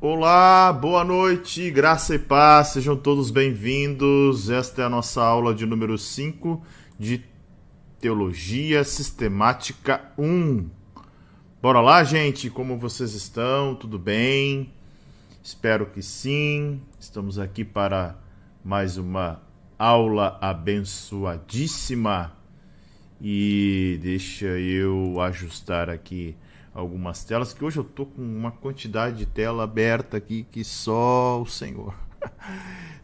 Olá, boa noite, graça e paz, sejam todos bem-vindos. Esta é a nossa aula de número 5 de Teologia Sistemática 1. Bora lá, gente, como vocês estão? Tudo bem? Espero que sim. Estamos aqui para mais uma aula abençoadíssima. E deixa eu ajustar aqui algumas telas, que hoje eu tô com uma quantidade de tela aberta aqui que só o Senhor.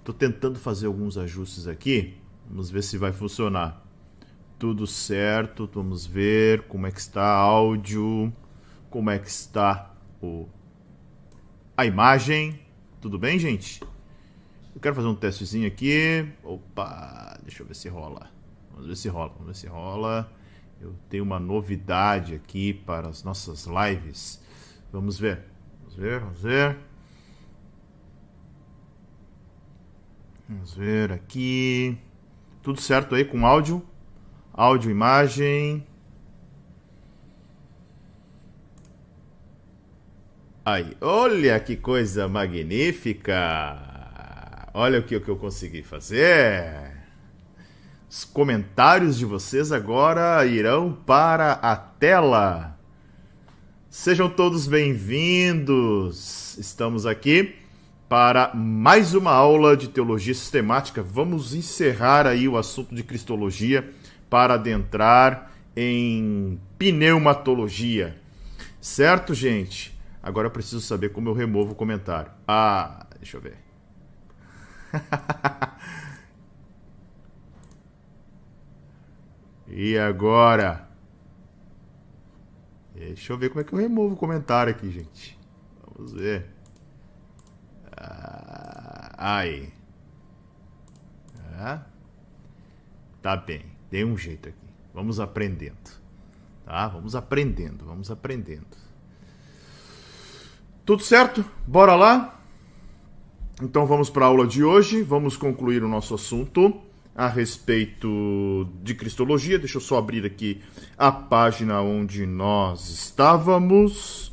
Tô tentando fazer alguns ajustes aqui, vamos ver se vai funcionar. Tudo certo, vamos ver como é que está áudio, como é que está a imagem. Tudo bem, gente? Eu quero fazer um testezinho aqui. Opa, deixa eu ver se rola. Vamos ver se rola. Eu tenho uma novidade aqui para as nossas lives. Vamos ver. Vamos ver aqui. Tudo certo aí com áudio? Áudio, imagem. Aí, olha que coisa magnífica. Olha o que eu consegui fazer. Os comentários de vocês agora irão para a tela. Sejam todos bem-vindos. Estamos aqui para mais uma aula de teologia sistemática. Vamos encerrar aí o assunto de cristologia para adentrar em pneumatologia. Certo, gente? Agora eu preciso saber como eu removo o comentário. Deixa eu ver. E agora? Deixa eu ver como é que eu removo o comentário aqui, gente. Vamos ver. Aí. Tá bem. Dei um jeito aqui. Vamos aprendendo. Tá? Vamos aprendendo. Tudo certo? Bora lá? Então vamos para a aula de hoje. Vamos concluir o nosso assunto a respeito de cristologia. Deixa eu só abrir aqui a página onde nós estávamos.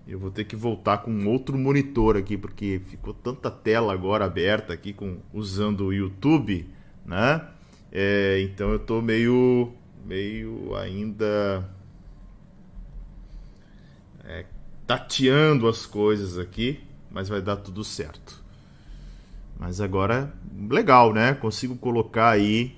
Eu vou ter que voltar com outro monitor aqui, porque ficou tanta tela agora aberta aqui usando o YouTube, né? Então eu tô meio ainda tateando as coisas aqui, mas vai dar tudo certo. Mas agora, legal, né? Consigo colocar aí.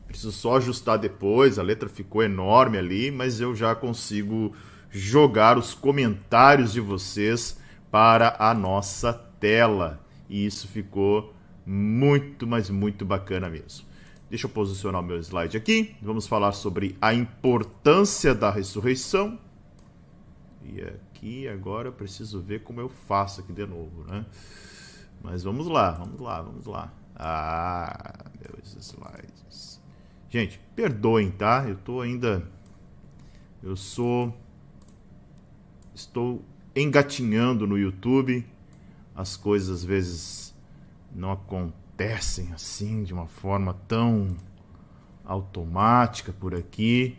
Preciso só ajustar depois. A letra ficou enorme ali, mas eu já consigo jogar os comentários de vocês para a nossa tela. E isso ficou muito, mas muito bacana mesmo. Deixa eu posicionar o meu slide aqui. Vamos falar sobre a importância da ressurreição. E aqui agora eu preciso ver como eu faço aqui de novo, né? Mas vamos lá. Meus slides. Gente, perdoem, tá? Estou engatinhando no YouTube. As coisas às vezes não acontecem assim de uma forma tão automática por aqui.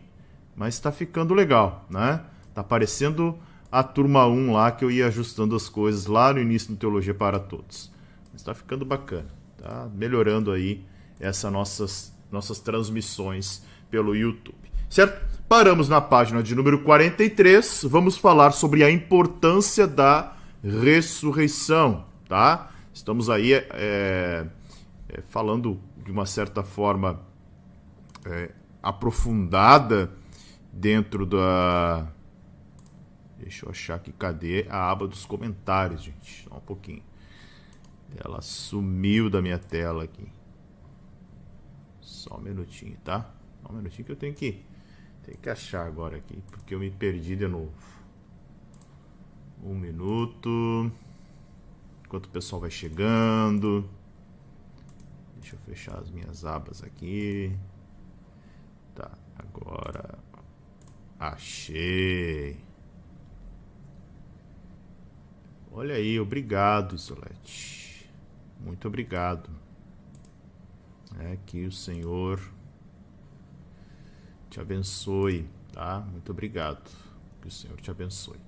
Mas tá ficando legal, né? Tá parecendo a turma 1 lá que eu ia ajustando as coisas lá no início do Teologia para Todos. Está ficando bacana, tá melhorando aí essas nossas transmissões pelo YouTube, certo? Paramos na página de número 43, vamos falar sobre a importância da ressurreição, tá? Estamos aí falando de uma certa forma aprofundada dentro da... Deixa eu achar aqui, cadê a aba dos comentários, gente? Só um pouquinho. Ela sumiu da minha tela aqui. Só um minutinho, tá? Só um minutinho que eu tenho que achar agora aqui, porque eu me perdi de novo. Um minuto. Enquanto o pessoal vai chegando. Deixa eu fechar as minhas abas aqui. Tá, agora... Achei. Olha aí, obrigado, Isolete. Muito obrigado. Que o Senhor te abençoe, tá? Muito obrigado. Que o Senhor te abençoe.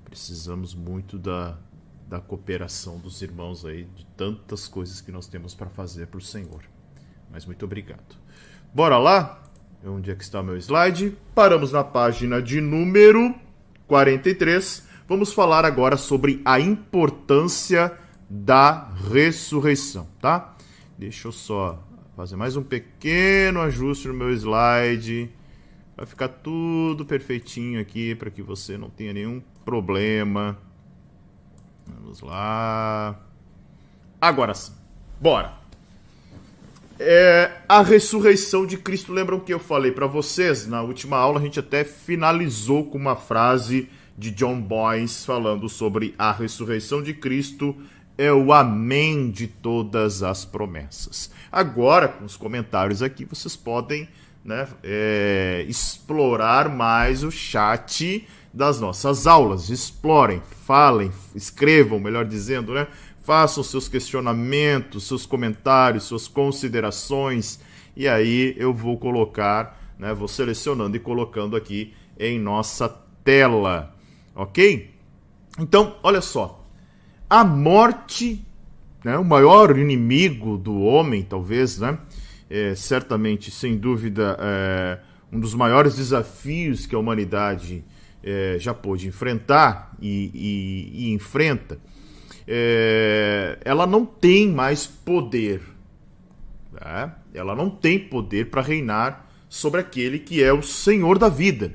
Precisamos muito da cooperação dos irmãos aí, de tantas coisas que nós temos para fazer para o Senhor. Mas muito obrigado. Bora lá? Onde é que está meu slide? Paramos na página de número 43. Vamos falar agora sobre a importância da ressurreição, tá? Deixa eu só fazer mais um pequeno ajuste no meu slide. Vai ficar tudo perfeitinho aqui para que você não tenha nenhum problema. Vamos lá. Agora sim. Bora. A ressurreição de Cristo. Lembram que eu falei para vocês? Na última aula a gente até finalizou com uma frase de John Boyce falando sobre a ressurreição de Cristo é o amém de todas as promessas. Agora, com os comentários aqui, vocês podem, né, explorar mais o chat das nossas aulas. Explorem, falem, escrevam, melhor dizendo, né? Façam seus questionamentos, seus comentários, suas considerações, e aí eu vou colocar, né, vou selecionando e colocando aqui em nossa tela, ok? Então, olha só. A morte, né, o maior inimigo do homem, talvez, né, certamente, sem dúvida, um dos maiores desafios que a humanidade já pôde enfrentar e enfrenta, ela não tem mais poder. Tá? Ela não tem poder para reinar sobre aquele que é o Senhor da vida.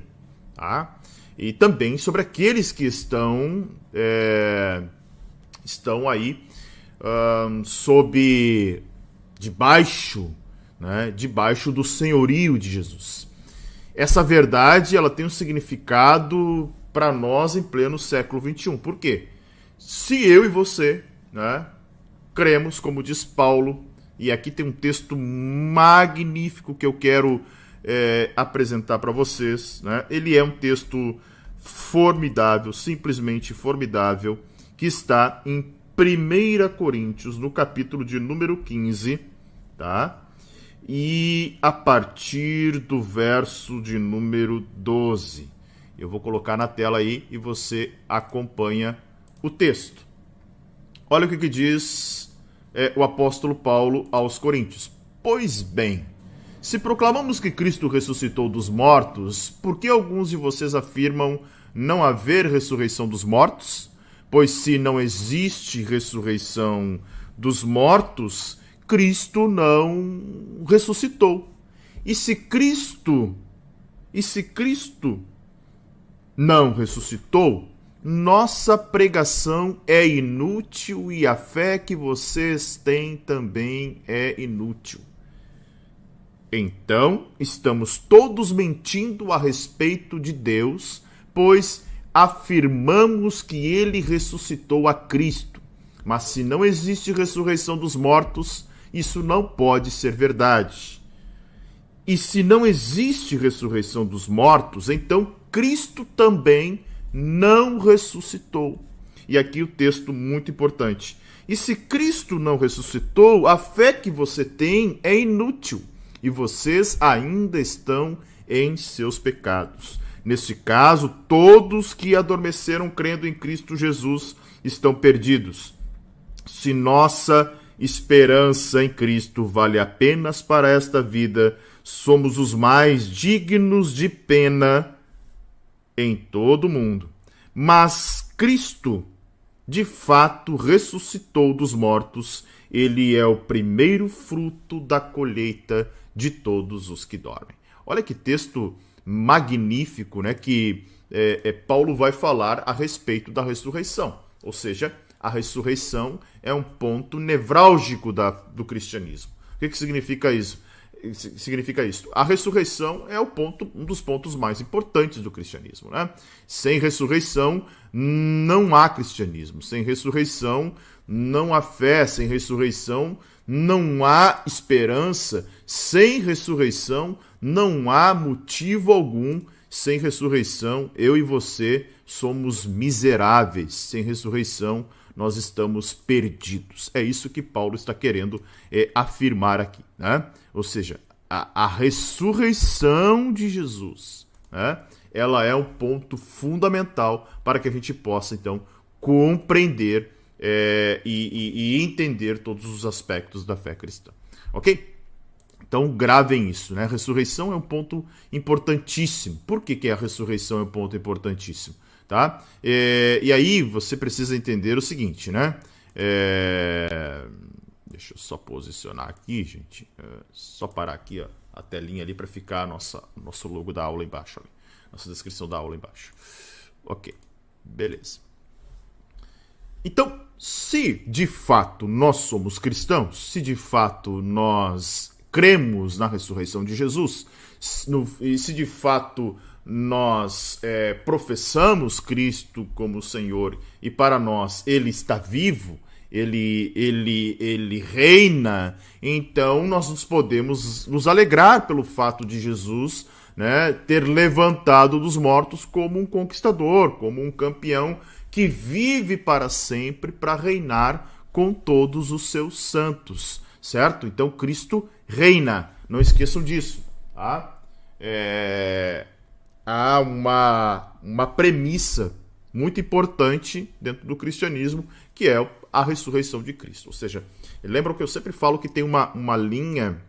Tá? E também sobre aqueles que estão aí debaixo do senhorio de Jesus. Essa verdade ela tem um significado para nós em pleno século XXI. Por quê? Se eu e você, né, cremos, como diz Paulo, e aqui tem um texto magnífico que eu quero apresentar para vocês, né? Ele é um texto formidável, simplesmente formidável, que está em 1 Coríntios, no capítulo de número 15, tá? E a partir do verso de número 12. Eu vou colocar na tela aí e você acompanha o texto. Olha o que diz o apóstolo Paulo aos Coríntios. Pois bem, se proclamamos que Cristo ressuscitou dos mortos, por que alguns de vocês afirmam não haver ressurreição dos mortos? Pois se não existe ressurreição dos mortos, Cristo não ressuscitou. E se Cristo não ressuscitou, nossa pregação é inútil e a fé que vocês têm também é inútil. Então, estamos todos mentindo a respeito de Deus, pois afirmamos que ele ressuscitou a Cristo. Mas se não existe ressurreição dos mortos, isso não pode ser verdade. E se não existe ressurreição dos mortos, então Cristo também não ressuscitou. E aqui o texto muito importante. E se Cristo não ressuscitou, a fé que você tem é inútil, e vocês ainda estão em seus pecados. Neste caso, todos que adormeceram crendo em Cristo Jesus estão perdidos. Se nossa esperança em Cristo vale apenas para esta vida, somos os mais dignos de pena em todo o mundo. Mas Cristo, de fato, ressuscitou dos mortos. Ele é o primeiro fruto da colheita de todos os que dormem. Olha que texto magnífico, né, que Paulo vai falar a respeito da ressurreição. Ou seja, a ressurreição é um ponto nevrálgico do cristianismo. O que significa isso? Significa isso. A ressurreição é um dos pontos mais importantes do cristianismo, né? Sem ressurreição não há cristianismo. Sem ressurreição não há fé. Sem ressurreição não há esperança. Sem ressurreição não há motivo algum. Sem ressurreição, eu e você somos miseráveis. Sem ressurreição, nós estamos perdidos. É isso que Paulo está querendo afirmar aqui, né? Ou seja, a ressurreição de Jesus, né, ela é um ponto fundamental para que a gente possa, então, compreender e entender todos os aspectos da fé cristã. Ok? Então, gravem isso, né? A ressurreição é um ponto importantíssimo. Por que a ressurreição é um ponto importantíssimo? Tá? E aí, você precisa entender o seguinte, né? Deixa eu só posicionar aqui, gente. Só parar aqui, ó, a telinha ali para ficar nosso logo da aula embaixo. Ali. Nossa descrição da aula embaixo. Ok, beleza. Então, se de fato nós somos cristãos, se de fato nós cremos na ressurreição de Jesus, e se de fato nós professamos Cristo como Senhor e para nós Ele está vivo, Ele reina, então nós podemos nos alegrar pelo fato de Jesus, né, ter levantado dos mortos como um conquistador, como um campeão que vive para sempre para reinar com todos os seus santos, certo? Então Cristo reina, não esqueçam disso, tá? Há uma premissa muito importante dentro do cristianismo, que é a ressurreição de Cristo. Ou seja, lembram que eu sempre falo que tem uma linha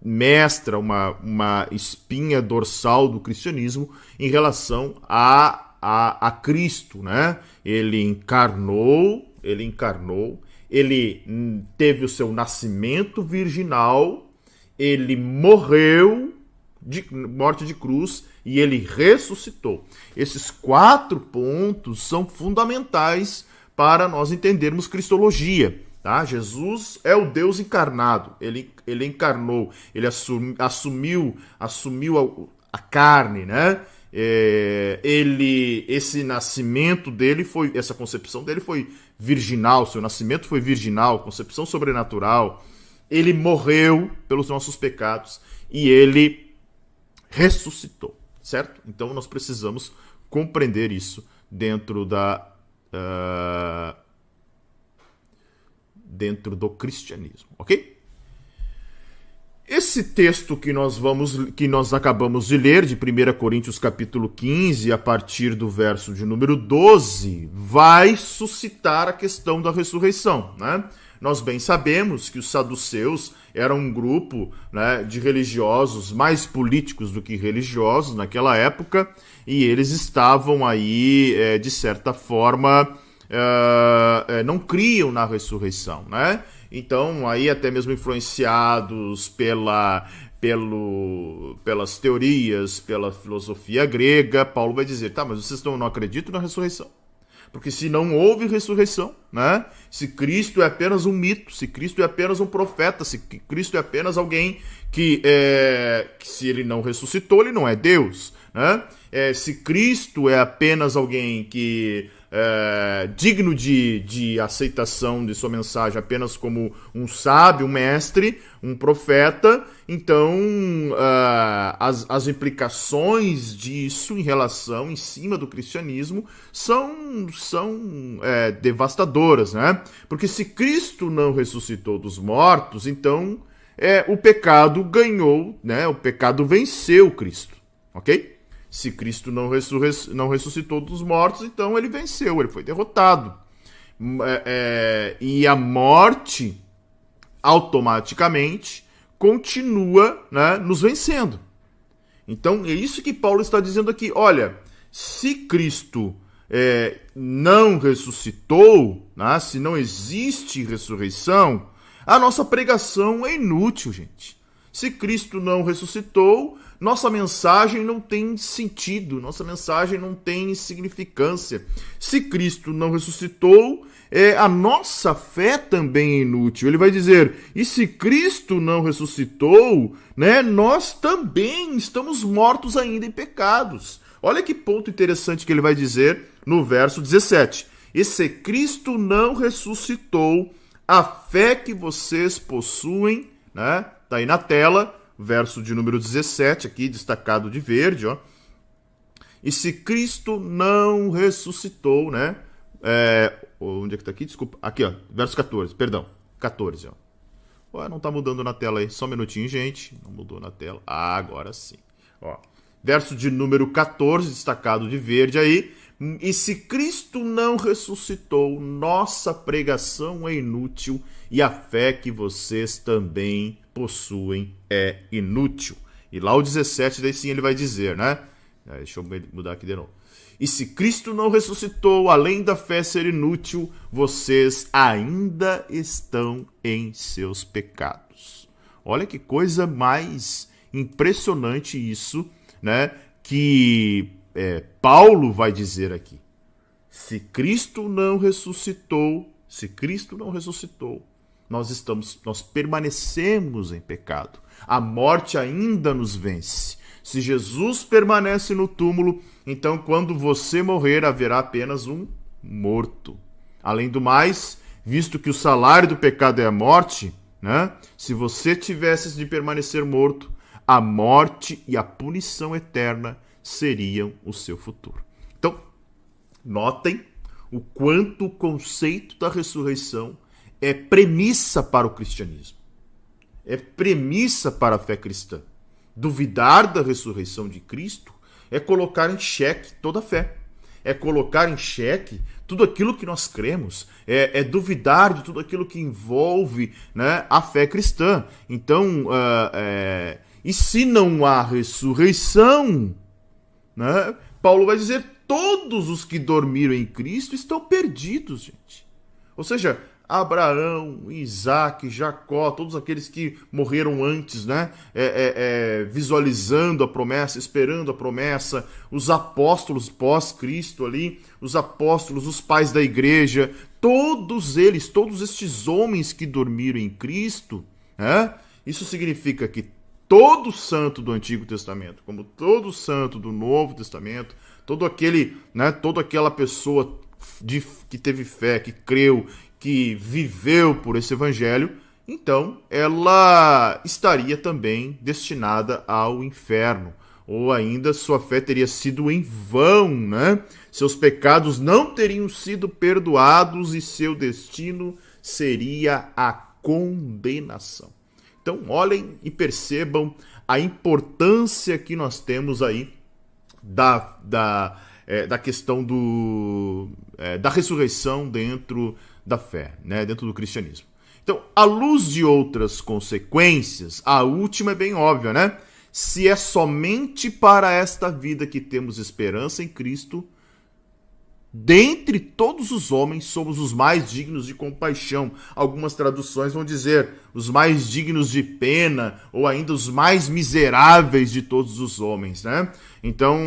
mestra, uma espinha dorsal do cristianismo em relação a Cristo, né? Ele encarnou, ele teve o seu nascimento virginal, ele morreu de morte de cruz e ele ressuscitou. Esses 4 pontos são fundamentais para nós entendermos cristologia. Tá? Jesus é o Deus encarnado, ele encarnou, ele assumiu a carne, né? Esse nascimento dele essa concepção dele foi virginal, seu nascimento foi virginal, concepção sobrenatural. Ele morreu pelos nossos pecados e ele ressuscitou, certo? Então nós precisamos compreender isso dentro do cristianismo, ok? Esse texto que nós acabamos de ler, de 1 Coríntios capítulo 15, a partir do verso de número 12, vai suscitar a questão da ressurreição, né? Nós bem sabemos que os saduceus eram um grupo, né, de religiosos, mais políticos do que religiosos naquela época, e eles estavam aí, de certa forma, não criam na ressurreição, né? Então, aí até mesmo influenciados pelas teorias, pela filosofia grega, Paulo vai dizer, tá, mas vocês não acreditam na ressurreição? Porque se não houve ressurreição, né? Se Cristo é apenas um mito, se Cristo é apenas um profeta, se Cristo é apenas alguém que se ele não ressuscitou, ele não é Deus, né? Se Cristo é apenas alguém que digno de aceitação de sua mensagem apenas como um sábio, um mestre, um profeta, então as implicações disso em cima do cristianismo são devastadoras, né? Porque se Cristo não ressuscitou dos mortos, então o pecado ganhou, né? O pecado venceu Cristo, ok? Se Cristo não ressuscitou dos mortos, então ele venceu, ele foi derrotado. E a morte, automaticamente, continua, né, nos vencendo. Então, é isso que Paulo está dizendo aqui. Olha, se Cristo não ressuscitou, né, se não existe ressurreição, a nossa pregação é inútil, gente. Se Cristo não ressuscitou, nossa mensagem não tem sentido, nossa mensagem não tem significância. Se Cristo não ressuscitou, a nossa fé também é inútil. Ele vai dizer, e se Cristo não ressuscitou, né, nós também estamos mortos ainda em pecados. Olha que ponto interessante que ele vai dizer no verso 17. E se Cristo não ressuscitou, a fé que vocês possuem, né, tá aí na tela, verso de número 17, aqui destacado de verde, ó. E se Cristo não ressuscitou, né? Onde é que tá aqui? Desculpa. Aqui, ó. Verso 14, perdão. 14, ó. Não tá mudando na tela aí. Só um minutinho, gente. Não mudou na tela. Agora sim. Ó, verso de número 14, destacado de verde aí. E se Cristo não ressuscitou, nossa pregação é inútil e a fé que vocês também possuem é inútil. E lá o 17, daí sim ele vai dizer, né? Deixa eu mudar aqui de novo. E se Cristo não ressuscitou, além da fé ser inútil, vocês ainda estão em seus pecados. Olha que coisa mais impressionante isso, né? Que Paulo vai dizer aqui. Se Cristo não ressuscitou, nós permanecemos em pecado. A morte ainda nos vence. Se Jesus permanece no túmulo, então quando você morrer, haverá apenas um morto. Além do mais, visto que o salário do pecado é a morte, né? Se você tivesse de permanecer morto, a morte e a punição eterna seriam o seu futuro. Então, notem o quanto o conceito da ressurreição é premissa para o cristianismo. É premissa para a fé cristã. Duvidar da ressurreição de Cristo é colocar em xeque toda a fé. É colocar em xeque tudo aquilo que nós cremos. É duvidar de tudo aquilo que envolve, né, a fé cristã. Então, e se não há ressurreição, né, Paulo vai dizer, todos os que dormiram em Cristo estão perdidos, gente. Ou seja, Abraão, Isaac, Jacó, todos aqueles que morreram antes, né? Visualizando a promessa, esperando a promessa, os apóstolos pós-Cristo ali, os apóstolos, os pais da igreja, todos eles, todos estes homens que dormiram em Cristo, né? Isso significa que todo santo do Antigo Testamento, como todo santo do Novo Testamento, todo aquele, né, toda aquela pessoa que teve fé, que creu, que viveu por esse evangelho, então ela estaria também destinada ao inferno. Ou ainda sua fé teria sido em vão, né? Seus pecados não teriam sido perdoados e seu destino seria a condenação. Então olhem e percebam a importância que nós temos aí da questão da ressurreição dentro da fé, né, dentro do cristianismo. Então, à luz de outras consequências, a última é bem óbvia, né? Se é somente para esta vida que temos esperança em Cristo, dentre todos os homens somos os mais dignos de compaixão. Algumas traduções vão dizer os mais dignos de pena, ou ainda os mais miseráveis de todos os homens, né? Então,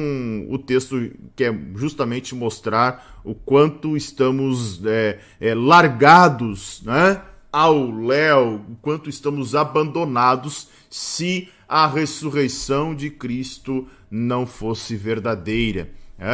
o texto quer justamente mostrar o quanto estamos largados, né, ao léu, o quanto estamos abandonados se a ressurreição de Cristo não fosse verdadeira.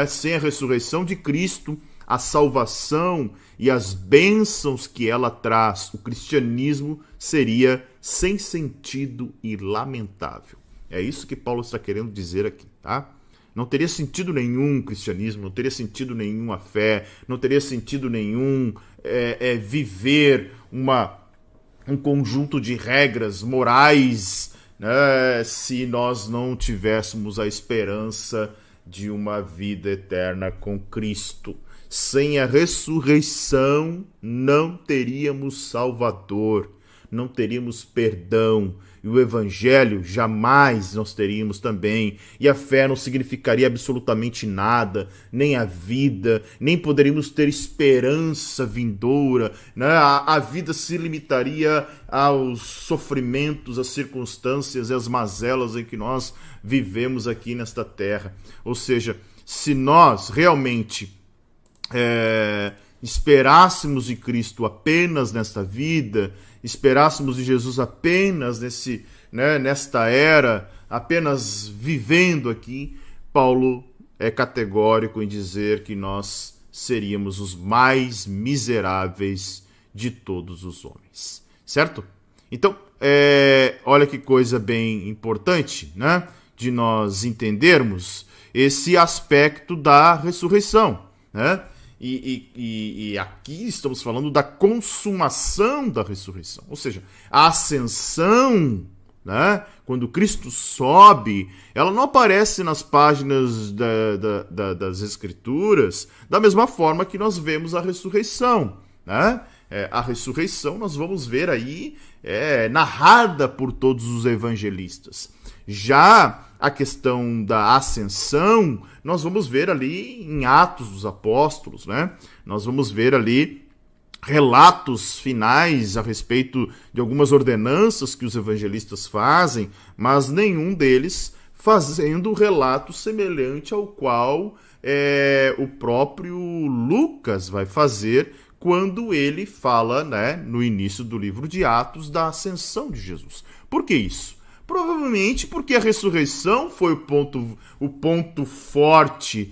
Sem a ressurreição de Cristo, a salvação e as bênçãos que ela traz, o cristianismo seria sem sentido e lamentável. É isso que Paulo está querendo dizer aqui, tá? Não teria sentido nenhum cristianismo, não teria sentido nenhuma fé, não teria sentido nenhum viver um conjunto de regras morais, né, se nós não tivéssemos a esperança de uma vida eterna com Cristo. Sem a ressurreição, não teríamos Salvador, não teríamos perdão, e o Evangelho jamais nós teríamos também, e a fé não significaria absolutamente nada, nem a vida, nem poderíamos ter esperança vindoura, né? A vida se limitaria aos sofrimentos, às circunstâncias e às mazelas em que nós vivemos aqui nesta terra. Ou seja, se nós realmente esperássemos de Cristo apenas nesta vida, esperássemos de Jesus apenas nesta era, apenas vivendo aqui, Paulo é categórico em dizer que nós seríamos os mais miseráveis de todos os homens. Certo? Então, olha que coisa bem importante, né, de nós entendermos esse aspecto da ressurreição, né? E aqui estamos falando da consumação da ressurreição, ou seja, a ascensão, né? quando Cristo sobe, ela não aparece nas páginas das Escrituras da mesma forma que nós vemos a ressurreição, né? A ressurreição nós vamos ver aí narrada por todos os evangelistas. Já a questão da ascensão, nós vamos ver ali em Atos dos Apóstolos, né? Nós vamos ver ali relatos finais a respeito de algumas ordenanças que os evangelistas fazem, mas nenhum deles fazendo relato semelhante ao qual o próprio Lucas vai fazer quando ele fala, né, no início do livro de Atos, da ascensão de Jesus. Por que isso? Provavelmente porque a ressurreição foi o ponto forte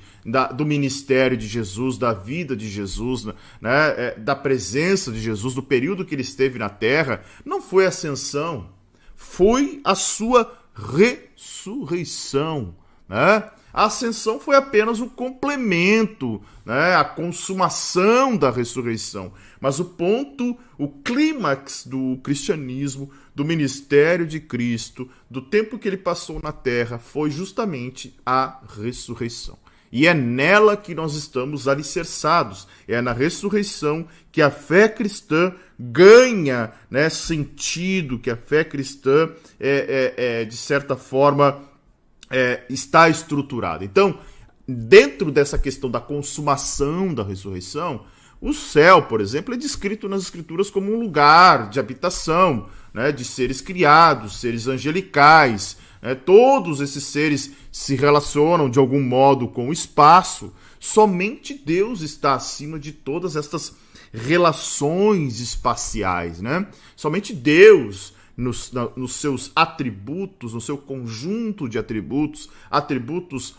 do ministério de Jesus, da vida de Jesus, né, da presença de Jesus, do período que ele esteve na terra. Não foi a ascensão, foi a sua ressurreição, né? A ascensão foi apenas o complemento, né, a consumação da ressurreição. Mas o ponto, o clímax do cristianismo, do ministério de Cristo, do tempo que ele passou na terra, foi justamente a ressurreição. E é nela que nós estamos alicerçados. É na ressurreição que a fé cristã ganha, né, sentido, que a fé cristã, de certa forma, está estruturada. Então, dentro dessa questão da consumação da ressurreição, o céu, por exemplo, é descrito nas Escrituras como um lugar de habitação, né, de seres criados, seres angelicais. Todos esses seres se relacionam de algum modo com o espaço. Somente Deus está acima de todas estas relações espaciais, né? Somente Deus, nos seus atributos, no seu conjunto de atributos, atributos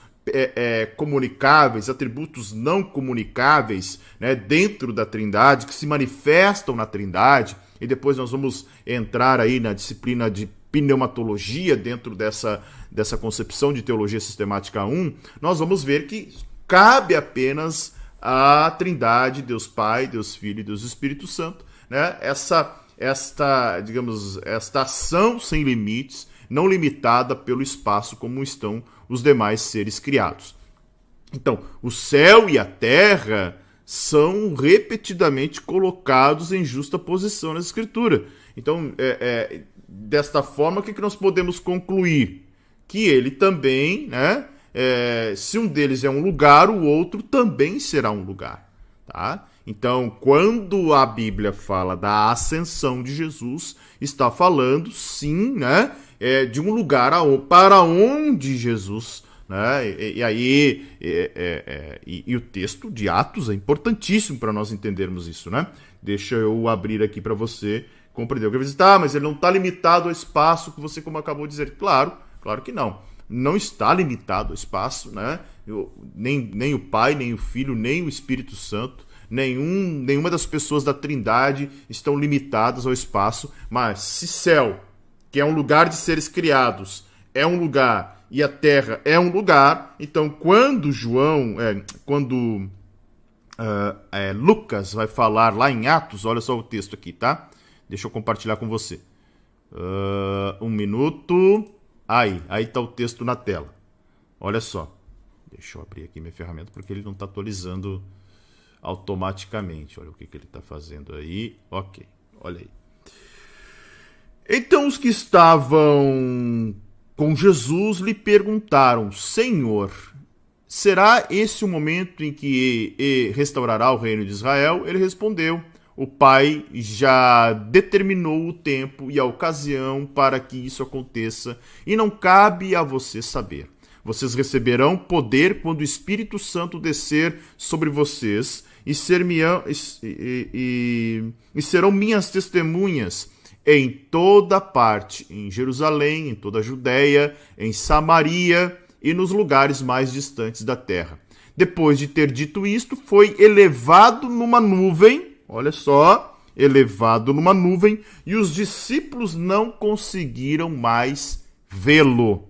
comunicáveis, atributos não comunicáveis, né, dentro da Trindade, que se manifestam na Trindade, e depois nós vamos entrar aí na disciplina de pneumatologia dentro dessa concepção de teologia sistemática 1, nós vamos ver que cabe apenas à Trindade, Deus Pai, Deus Filho e Deus Espírito Santo, né, esta ação sem limites, não limitada pelo espaço como estão os demais seres criados. Então, o céu e a terra são repetidamente colocados em justa posição na Escritura. Então, desta forma, o que nós podemos concluir? Que ele também, né, se um deles é um lugar, o outro também será um lugar. Tá? Então, quando a Bíblia fala da ascensão de Jesus, está falando, sim, né, de um lugar para onde Jesus, né, e o texto de Atos é importantíssimo para nós entendermos isso, né? Deixa eu abrir aqui para você compreender. Eu quero dizer, mas ele não está limitado ao espaço que você, como acabou de dizer. Claro que não. Não está limitado ao espaço, né? Nem o Pai, nem o Filho, nem o Espírito Santo, nenhuma das pessoas da Trindade estão limitadas ao espaço, mas se céu, que é um lugar de seres criados, é um lugar, e a terra é um lugar, então quando Lucas vai falar lá em Atos, olha só o texto aqui, tá? Deixa eu compartilhar com você. Um minuto. Aí está o texto na tela. Olha só. Deixa eu abrir aqui minha ferramenta, porque ele não está atualizando automaticamente. Olha o que ele está fazendo aí. Ok, olha aí. Então os que estavam com Jesus lhe perguntaram: Senhor, será esse o momento em que restaurará o reino de Israel? Ele respondeu: o Pai já determinou o tempo e a ocasião para que isso aconteça, e não cabe a você saber. Vocês receberão poder quando o Espírito Santo descer sobre vocês, e serão minhas testemunhas em toda parte, em Jerusalém, em toda a Judéia, em Samaria e nos lugares mais distantes da terra. Depois de ter dito isto, foi elevado numa nuvem, olha só, elevado numa nuvem, e os discípulos não conseguiram mais vê-lo.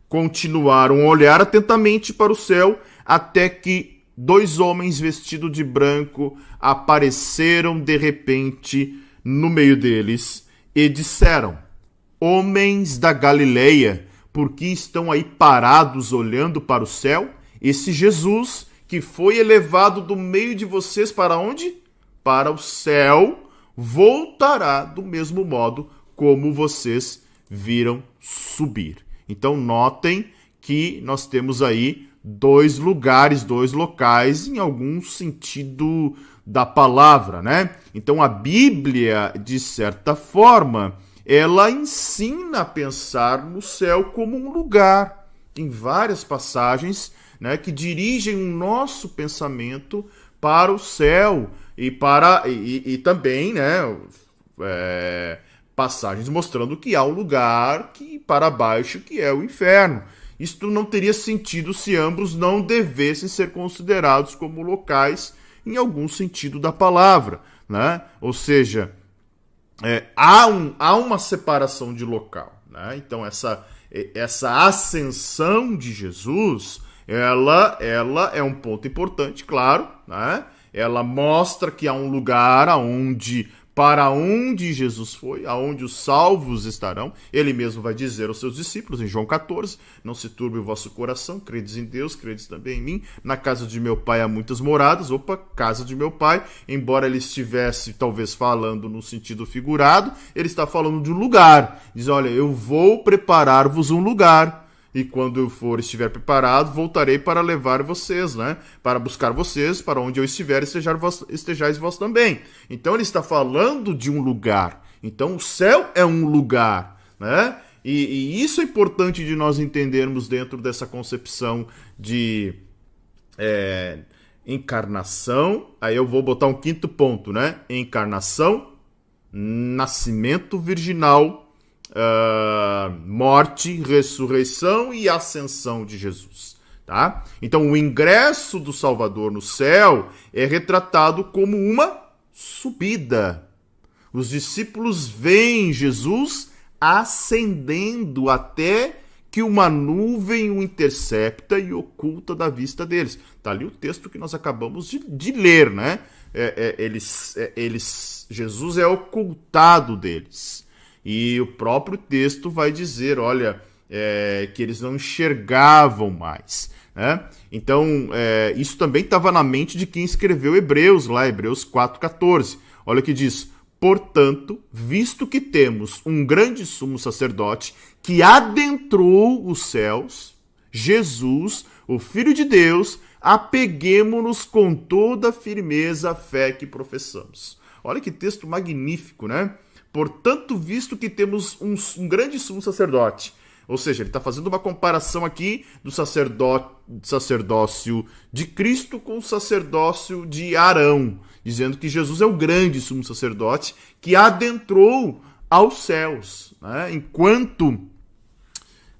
Continuaram a olhar atentamente para o céu, até que 2 homens vestidos de branco apareceram de repente no meio deles e disseram: homens da Galileia, por que estão aí parados olhando para o céu? Esse Jesus que foi elevado do meio de vocês para onde? Para o céu, voltará do mesmo modo como vocês viram subir. Então notem que nós temos aí dois lugares, dois locais em algum sentido da palavra, né? Então a Bíblia, de certa forma, ela ensina a pensar no céu como um lugar. Tem várias passagens, né, que dirigem o nosso pensamento para o céu e também, né, passagens mostrando que há um lugar que para baixo que é o inferno. Isto não teria sentido se ambos não devessem ser considerados como locais em algum sentido da palavra, né? Ou seja, há uma separação de local, né? Então essa ascensão de Jesus, ela é um ponto importante, claro, né? Ela mostra que há um lugar para onde Jesus foi, aonde os salvos estarão. Ele mesmo vai dizer aos seus discípulos, em João 14, não se turbe o vosso coração, credes em Deus, credes também em mim. Na casa de meu pai há muitas moradas. Opa, casa de meu pai. Embora ele estivesse talvez falando no sentido figurado, ele está falando de um lugar. Diz, olha, eu vou preparar-vos um lugar. E quando eu estiver preparado, voltarei para levar vocês, né? Para buscar vocês, para onde eu estiver, estejais vós também. Então ele está falando de um lugar. Então o céu é um lugar, né? E isso é importante de nós entendermos dentro dessa concepção de encarnação. Aí eu vou botar um quinto ponto, né? Encarnação, nascimento virginal, morte, ressurreição e ascensão de Jesus, tá? Então o ingresso do Salvador no céu é retratado como uma subida. Os discípulos veem Jesus ascendendo até que uma nuvem o intercepta e oculta da vista deles. Tá ali o texto que nós acabamos de ler, né? Jesus é ocultado deles. E o próprio texto vai dizer, olha, que eles não enxergavam mais, né? Então, isso também estava na mente de quem escreveu Hebreus, lá, Hebreus 4,14. Olha o que diz, portanto, visto que temos um grande sumo sacerdote que adentrou os céus, Jesus, o Filho de Deus, apeguemo-nos com toda a firmeza à fé que professamos. Olha que texto magnífico, né? Portanto, visto que temos um grande sumo sacerdote, ou seja, ele está fazendo uma comparação aqui do sacerdócio de Cristo com o sacerdócio de Arão, dizendo que Jesus é o grande sumo sacerdote que adentrou aos céus, né? Enquanto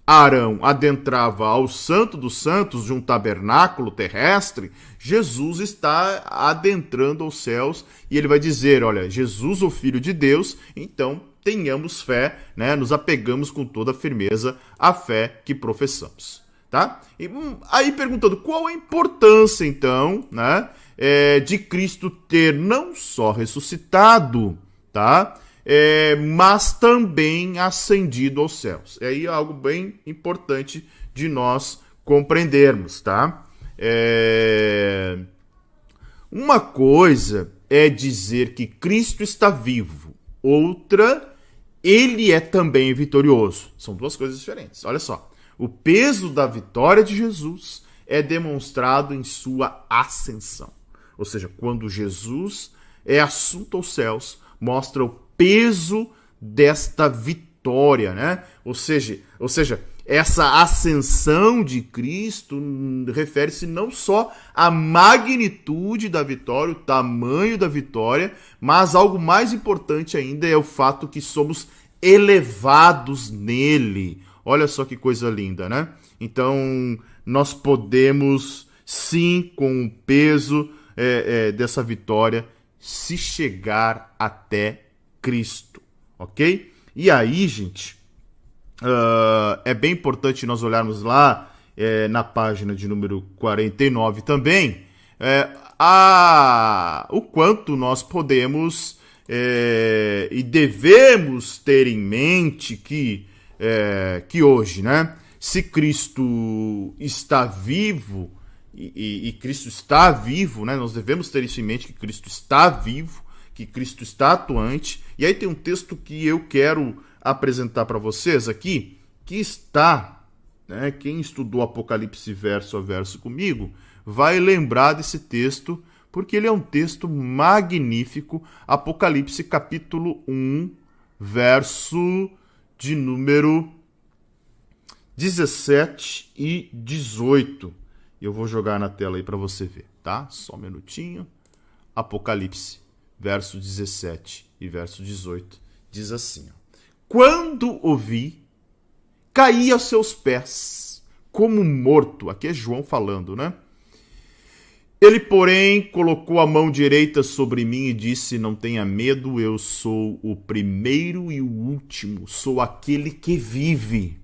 Arão adentrava ao Santo dos Santos de um tabernáculo terrestre, Jesus está adentrando aos céus e ele vai dizer, olha, Jesus, o Filho de Deus, então tenhamos fé, né? Nos apegamos com toda a firmeza à fé que professamos, tá? E aí perguntando, qual a importância, então, né, de Cristo ter não só ressuscitado, tá? Mas também ascendido aos céus. É aí algo bem importante de nós compreendermos, tá? Uma coisa é dizer que Cristo está vivo, outra, ele é também vitorioso. São duas coisas diferentes. Olha só, o peso da vitória de Jesus é demonstrado em sua ascensão. Ou seja, quando Jesus é assunto aos céus, mostra o peso desta vitória, né? Ou seja, essa ascensão de Cristo refere-se não só à magnitude da vitória, o tamanho da vitória, mas algo mais importante ainda é o fato que somos elevados nele. Olha só que coisa linda, né? Então, nós podemos, sim, com o peso dessa vitória, se chegar até Cristo, ok? E aí, gente, é bem importante nós olharmos lá na página de número 49 também, o quanto nós podemos e devemos ter em mente que hoje, né, se Cristo está vivo, e Cristo está vivo, né, nós devemos ter isso em mente, que Cristo está vivo, que Cristo está atuante. E aí tem um texto que eu quero apresentar para vocês aqui, que está, né, quem estudou Apocalipse verso a verso comigo, vai lembrar desse texto, porque ele é um texto magnífico. Apocalipse capítulo 1, verso de número 17 e 18. Eu vou jogar na tela aí para você ver, tá? Só um minutinho. Apocalipse, verso 17 e verso 18, diz assim: quando o vi, caí aos seus pés, como morto. Aqui é João falando, né? Ele, porém, colocou a mão direita sobre mim e disse: não tenha medo, eu sou o primeiro e o último, sou aquele que vive.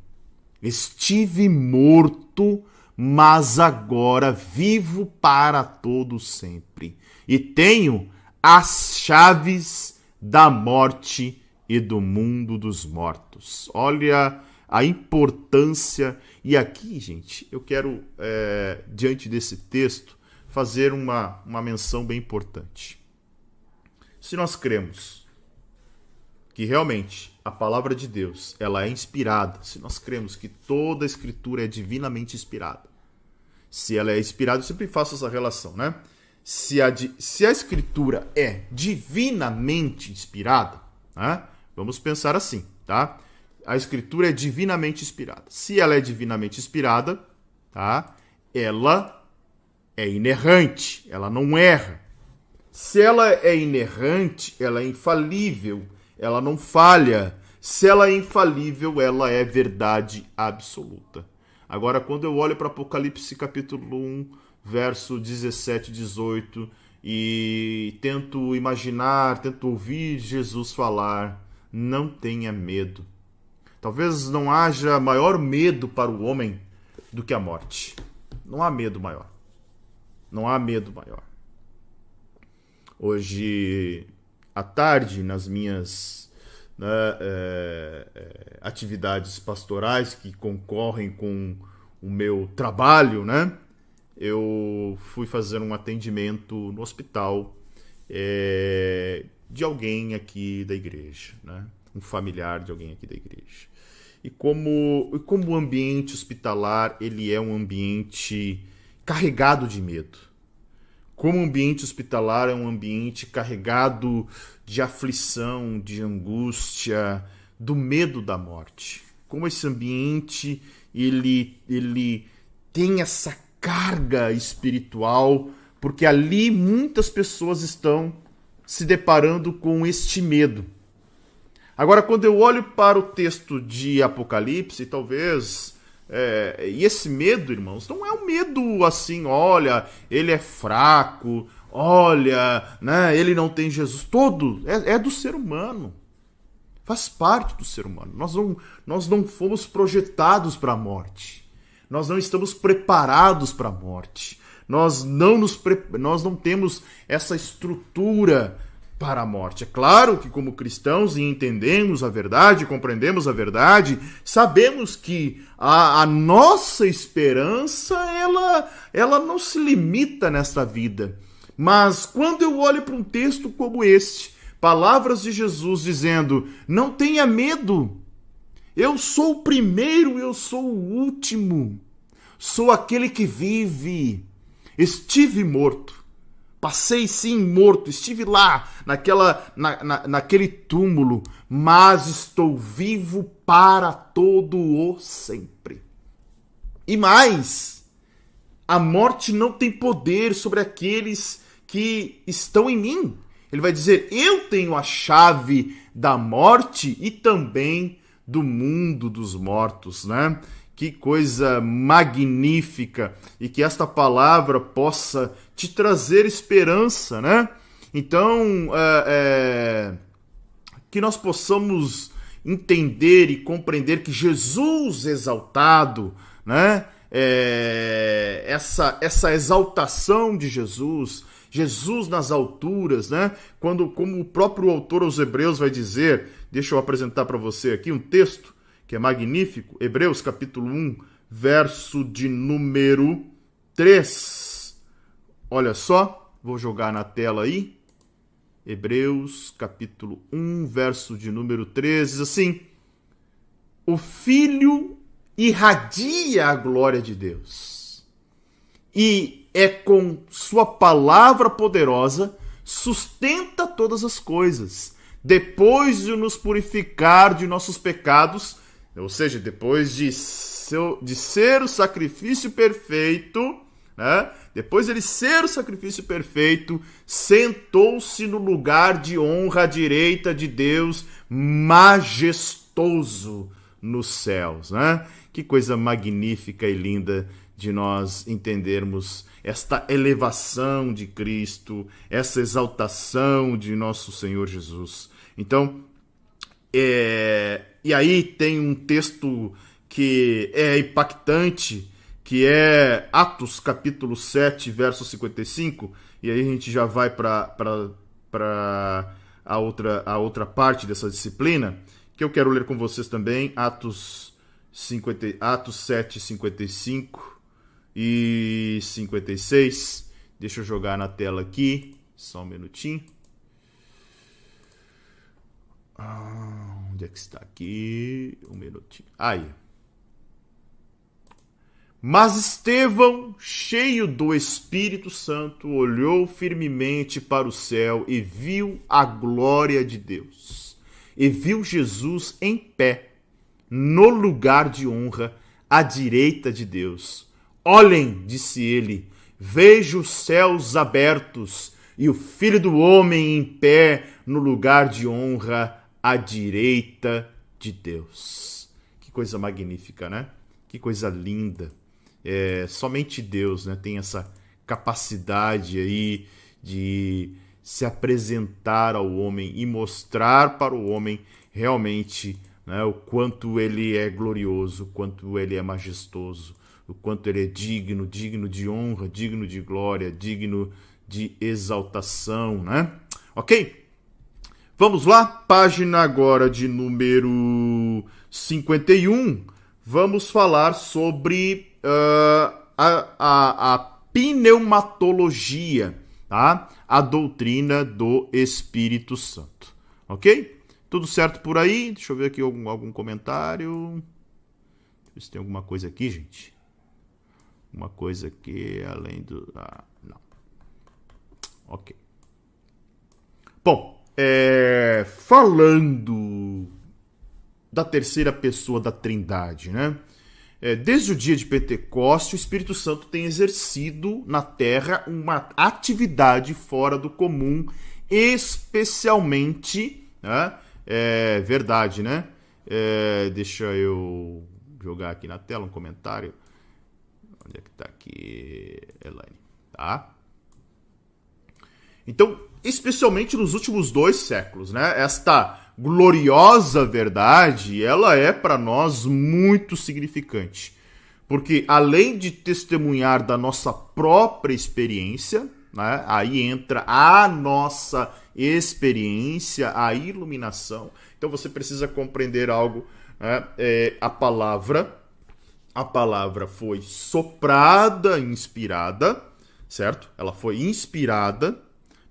Estive morto, mas agora vivo para todo sempre. E tenho as chaves da morte e do mundo dos mortos. Olha a importância. E aqui, gente, eu quero, diante desse texto, fazer uma menção bem importante. Se nós cremos que realmente a palavra de Deus ela é inspirada, se nós cremos que toda a Escritura é divinamente inspirada, se ela é inspirada, eu sempre faço essa relação, né? Se a Escritura é divinamente inspirada, né? Vamos pensar assim, tá? A Escritura é divinamente inspirada. Se ela é divinamente inspirada, tá? Ela é inerrante, ela não erra. Se ela é inerrante, ela é infalível, ela não falha. Se ela é infalível, ela é verdade absoluta. Agora, quando eu olho para Apocalipse capítulo 1, verso 17 e 18, e tento imaginar, tento ouvir Jesus falar, não tenha medo. Talvez não haja maior medo para o homem do que a morte. Não há medo maior. Não há medo maior. Hoje à tarde, nas minhas atividades pastorais que concorrem com o meu trabalho, né? Eu fui fazer um atendimento no hospital de alguém aqui da igreja, né? Um familiar de alguém aqui da igreja. E como o ambiente hospitalar ele é um ambiente carregado de medo. Como o ambiente hospitalar é um ambiente carregado de aflição, de angústia, do medo da morte. Como esse ambiente ele tem essa carga espiritual, porque ali muitas pessoas estão se deparando com este medo. Agora, quando eu olho para o texto de Apocalipse, talvez... e esse medo, irmãos, não é um medo assim, olha, ele é fraco, olha, né, ele não tem Jesus. Todo é do ser humano. Faz parte do ser humano. Nós não fomos projetados para a morte. Nós não estamos preparados para a morte. Nós não temos essa estrutura para a morte. É claro que como cristãos e entendemos a verdade, compreendemos a verdade, sabemos que a nossa esperança ela não se limita nesta vida. Mas quando eu olho para um texto como este, palavras de Jesus dizendo: não tenha medo, eu sou o primeiro, eu sou o último, sou aquele que vive, estive morto. Passei sim morto, estive lá, naquele túmulo, mas estou vivo para todo o sempre. E mais, a morte não tem poder sobre aqueles que estão em mim. Ele vai dizer: eu tenho a chave da morte e também do mundo dos mortos, né? Que coisa magnífica, e que esta palavra possa te trazer esperança, né? Então, que nós possamos entender e compreender que Jesus exaltado, né? Essa exaltação de Jesus, Jesus nas alturas, né? Como o próprio autor aos Hebreus vai dizer, deixa eu apresentar para você aqui um texto que é magnífico, Hebreus capítulo 1, verso de número 3. Olha só, vou jogar na tela aí. Hebreus capítulo 1, verso de número 3, diz assim: o Filho irradia a glória de Deus e é com sua palavra poderosa sustenta todas as coisas. Depois de nos purificar de nossos pecados, ou seja, depois de ser o sacrifício perfeito, né? Depois de ele ser o sacrifício perfeito, sentou-se no lugar de honra à direita de Deus, majestoso nos céus, né? Que coisa magnífica e linda de nós entendermos esta elevação de Cristo, essa exaltação de nosso Senhor Jesus. Então, e aí tem um texto que é impactante, que é Atos capítulo 7, verso 55, e aí a gente já vai para a outra parte dessa disciplina, que eu quero ler com vocês também, Atos 7, 55 e 56. Deixa eu jogar na tela aqui, só um minutinho. Onde é que está aqui? Um minutinho. Aí. Mas Estevão, cheio do Espírito Santo, olhou firmemente para o céu e viu a glória de Deus. E viu Jesus em pé, no lugar de honra, à direita de Deus. Olhem, disse ele, vejo os céus abertos e o Filho do Homem em pé, no lugar de honra, à direita de Deus. Que coisa magnífica, né? Que coisa linda. Somente Deus, né, tem essa capacidade aí de se apresentar ao homem e mostrar para o homem realmente, né, o quanto ele é glorioso, o quanto ele é majestoso, o quanto ele é digno de honra, digno de glória, digno de exaltação, né? Ok? Vamos lá, página agora de número 51. Vamos falar sobre a pneumatologia, tá? A doutrina do Espírito Santo. Ok? Tudo certo por aí? Deixa eu ver aqui algum comentário. Deixa eu ver se tem alguma coisa aqui, gente. Uma coisa aqui além do... não. Ok. Bom, falando da terceira pessoa da Trindade, né? Desde o dia de Pentecostes, o Espírito Santo tem exercido na Terra uma atividade fora do comum, especialmente, né? Verdade, né? Deixa eu jogar aqui na tela um comentário. Onde é que tá aqui, Elaine? Tá? Então, especialmente nos últimos 2 séculos, né? Esta gloriosa verdade, ela é para nós muito significante. Porque além de testemunhar da nossa própria experiência, né? Aí entra a nossa experiência, a iluminação. Então você precisa compreender algo, né? A palavra foi soprada, inspirada, certo? Ela foi inspirada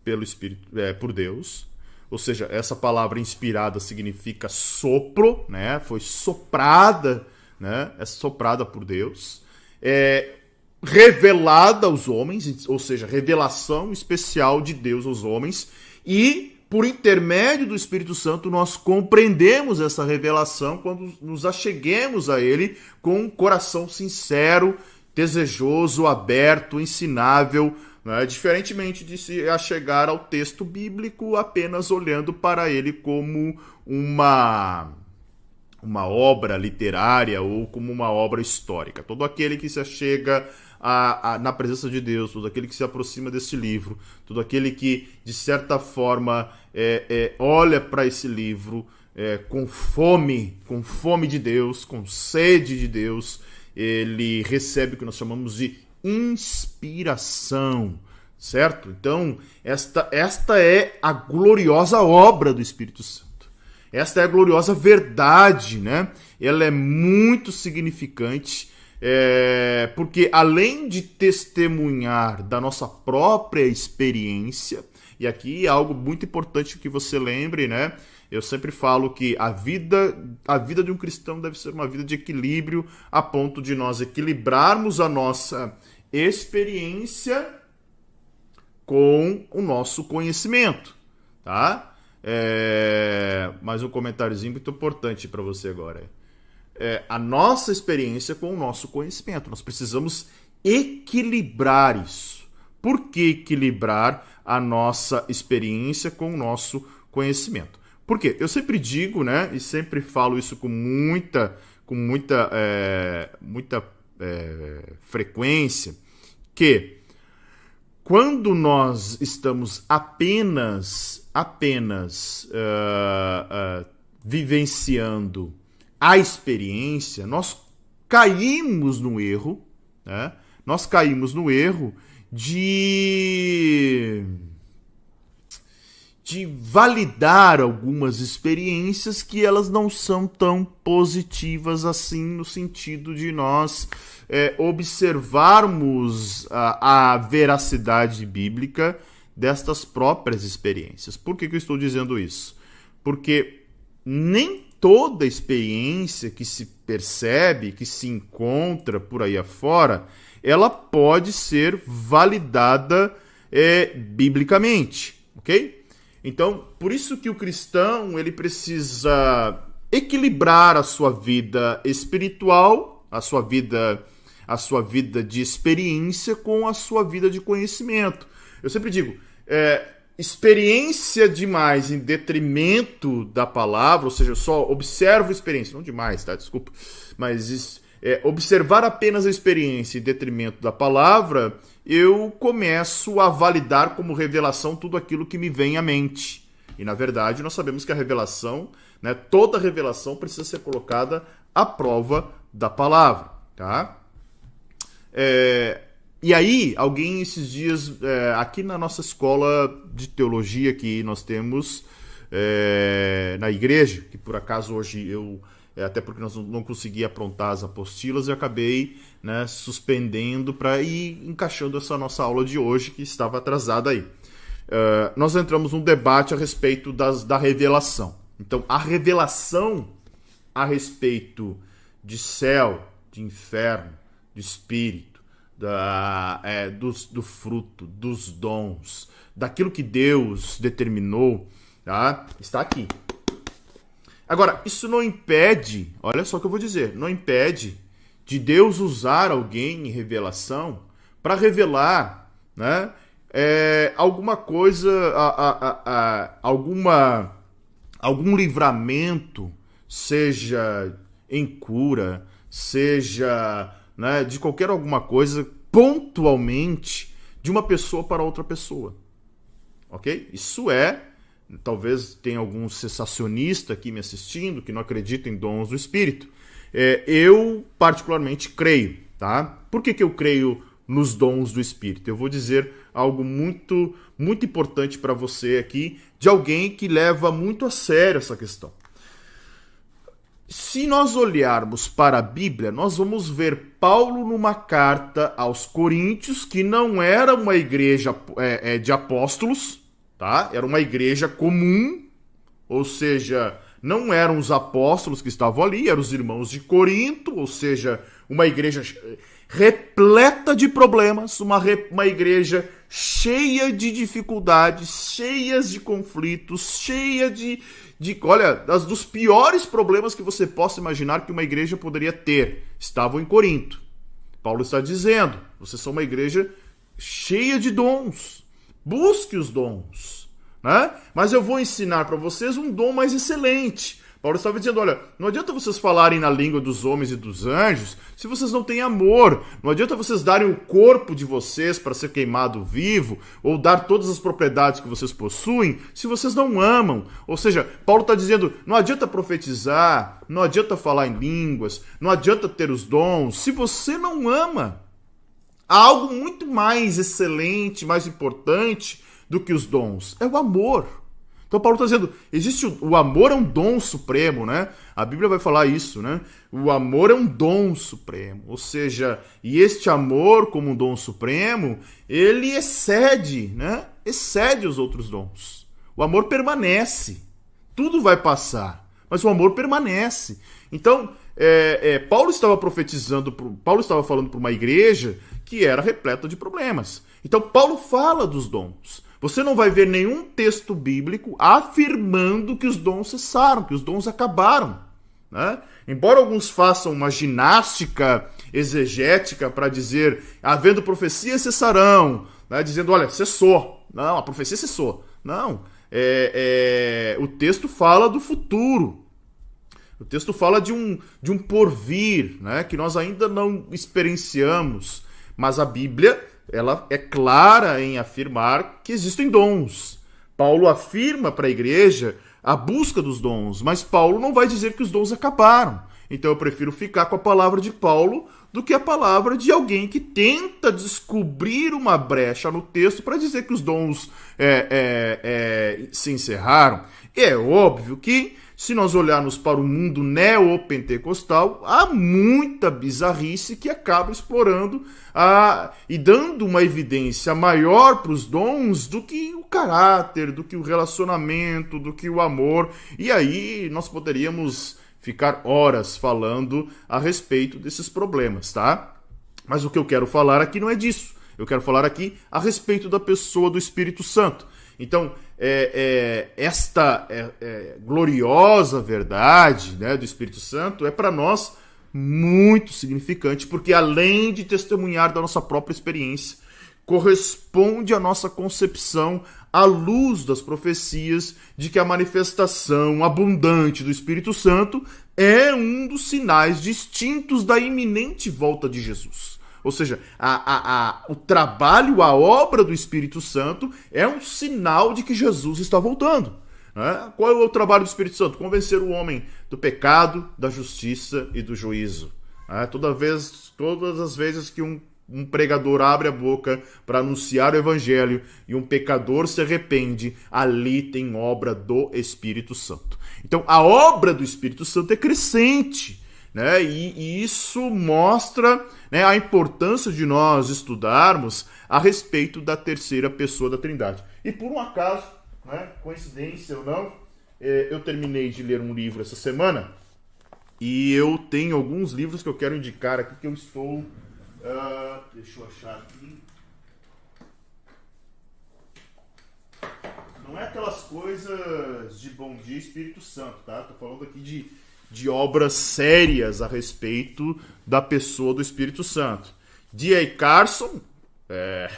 pelo Espírito, por Deus. Ou seja, essa palavra inspirada significa sopro, né? Foi soprada, né? É soprada por Deus. Revelada aos homens, ou seja, revelação especial de Deus aos homens. E, por intermédio do Espírito Santo, nós compreendemos essa revelação quando nos acheguemos a Ele com um coração sincero, desejoso, aberto, ensinável, né? Diferentemente de se achegar ao texto bíblico apenas olhando para ele como uma obra literária ou como uma obra histórica. Todo aquele que se achega na presença de Deus, todo aquele que se aproxima desse livro, todo aquele que, de certa forma, olha para esse livro com fome de Deus, com sede de Deus, ele recebe o que nós chamamos de inspiração, certo? Então, esta é a gloriosa obra do Espírito Santo. Esta é a gloriosa verdade, né? Ela é muito significante, porque além de testemunhar da nossa própria experiência, e aqui é algo muito importante que você lembre, né? Eu sempre falo que a vida de um cristão deve ser uma vida de equilíbrio, a ponto de nós equilibrarmos a nossa experiência com o nosso conhecimento, tá? Mais um comentáriozinho muito importante para você agora. A nossa experiência com o nosso conhecimento. Nós precisamos equilibrar isso. Por que equilibrar a nossa experiência com o nosso conhecimento? Por quê? Eu sempre digo, né, e sempre falo isso com muita frequência, que quando nós estamos apenas vivenciando a experiência, nós caímos no erro, né? Nós caímos no erro de validar algumas experiências que elas não são tão positivas assim, no sentido de nós observarmos a veracidade bíblica destas próprias experiências. Por que eu estou dizendo isso? Porque nem toda experiência que se percebe, que se encontra por aí afora, ela pode ser validada biblicamente, ok? Então, por isso que o cristão ele precisa equilibrar a sua vida espiritual, a sua vida de experiência com a sua vida de conhecimento. Eu sempre digo, experiência demais em detrimento da palavra, ou seja, eu só observo experiência, não demais, tá? Desculpa, mas observar apenas a experiência em detrimento da palavra, eu começo a validar como revelação tudo aquilo que me vem à mente. E, na verdade, nós sabemos que a revelação, né, toda revelação precisa ser colocada à prova da palavra, tá? E aí, alguém esses dias, aqui na nossa escola de teologia que nós temos na igreja, que por acaso hoje até porque nós não consegui aprontar as apostilas, eu acabei, né, suspendendo para ir encaixando essa nossa aula de hoje, que estava atrasada aí. Nós entramos num debate a respeito da revelação. Então, a revelação a respeito de céu, de inferno, de espírito, do fruto, dos dons, daquilo que Deus determinou, tá? Está aqui. Agora, isso não impede, olha só o que eu vou dizer, não impede de Deus usar alguém em revelação para revelar, né, alguma coisa, algum livramento, seja em cura, seja, né, de qualquer alguma coisa, pontualmente, de uma pessoa para outra pessoa. Ok? Isso talvez tenha algum cessacionista aqui me assistindo que não acredita em dons do Espírito. Eu, particularmente, creio, tá? Por que eu creio nos dons do Espírito? Eu vou dizer algo muito, muito importante para você aqui, de alguém que leva muito a sério essa questão. Se nós olharmos para a Bíblia, nós vamos ver Paulo numa carta aos Coríntios, que não era uma igreja de apóstolos, tá? Era uma igreja comum, ou seja, não eram os apóstolos que estavam ali, eram os irmãos de Corinto, ou seja, uma igreja repleta de problemas, uma igreja cheia de dificuldades, cheias de conflitos, cheia olha, dos piores problemas que você possa imaginar que uma igreja poderia ter, estavam em Corinto. Paulo está dizendo, vocês são uma igreja cheia de dons, busque os dons, né? Mas eu vou ensinar para vocês um dom mais excelente. Paulo estava dizendo, olha, não adianta vocês falarem na língua dos homens e dos anjos se vocês não têm amor. Não adianta vocês darem o corpo de vocês para ser queimado vivo ou dar todas as propriedades que vocês possuem se vocês não amam. Ou seja, Paulo está dizendo, não adianta profetizar, não adianta falar em línguas, não adianta ter os dons se você não ama. há algo muito mais excelente, mais importante do que os dons. É o amor. Então Paulo está dizendo, o amor é um dom supremo, né? A Bíblia vai falar isso, né? O amor é um dom supremo. Ou seja, e este amor como um dom supremo, ele excede, né? Excede os outros dons. O amor permanece. Tudo vai passar, mas o amor permanece. Então, Paulo estava profetizando, Paulo estava falando para uma igreja que era repleta de problemas. Então Paulo fala dos dons. Você não vai ver nenhum texto bíblico afirmando que os dons cessaram, que os dons acabaram, né? Embora alguns façam uma ginástica exegética para dizer, havendo profecia, cessarão, né? Dizendo, olha, cessou. Não, a profecia cessou. Não, o texto fala do futuro. O texto fala de um porvir, né? Que nós ainda não experienciamos, mas a Bíblia ela é clara em afirmar que existem dons. Paulo afirma para a igreja a busca dos dons, mas Paulo não vai dizer que os dons acabaram. Então eu prefiro ficar com a palavra de Paulo do que a palavra de alguém que tenta descobrir uma brecha no texto para dizer que os dons se encerraram. E é óbvio que, se nós olharmos para o mundo neopentecostal, há muita bizarrice que acaba explorando e dando uma evidência maior para os dons do que o caráter, do que o relacionamento, do que o amor. E aí nós poderíamos ficar horas falando a respeito desses problemas, tá? Mas o que eu quero falar aqui não é disso. Eu quero falar aqui a respeito da pessoa do Espírito Santo. Então, esta gloriosa verdade, né, do Espírito Santo é para nós muito significante, porque além de testemunhar da nossa própria experiência, corresponde à nossa concepção à luz das profecias de que a manifestação abundante do Espírito Santo é um dos sinais distintos da iminente volta de Jesus. Ou seja, o trabalho, a obra do Espírito Santo é um sinal de que Jesus está voltando. Né? Qual é o trabalho do Espírito Santo? Convencer o homem do pecado, da justiça e do juízo. Né? Todas as vezes que um pregador abre a boca para anunciar o evangelho e um pecador se arrepende, ali tem obra do Espírito Santo. Então, a obra do Espírito Santo é crescente, né? E isso mostra, né, a importância de nós estudarmos a respeito da terceira pessoa da Trindade. E por um acaso, né, coincidência ou não, eu terminei de ler um livro essa semana e eu tenho alguns livros que eu quero indicar aqui que eu estou... deixa eu achar aqui. Não é aquelas coisas de bom dia Espírito Santo, tá? Tô falando aqui de obras sérias a respeito da pessoa do Espírito Santo. D.A. Carson, é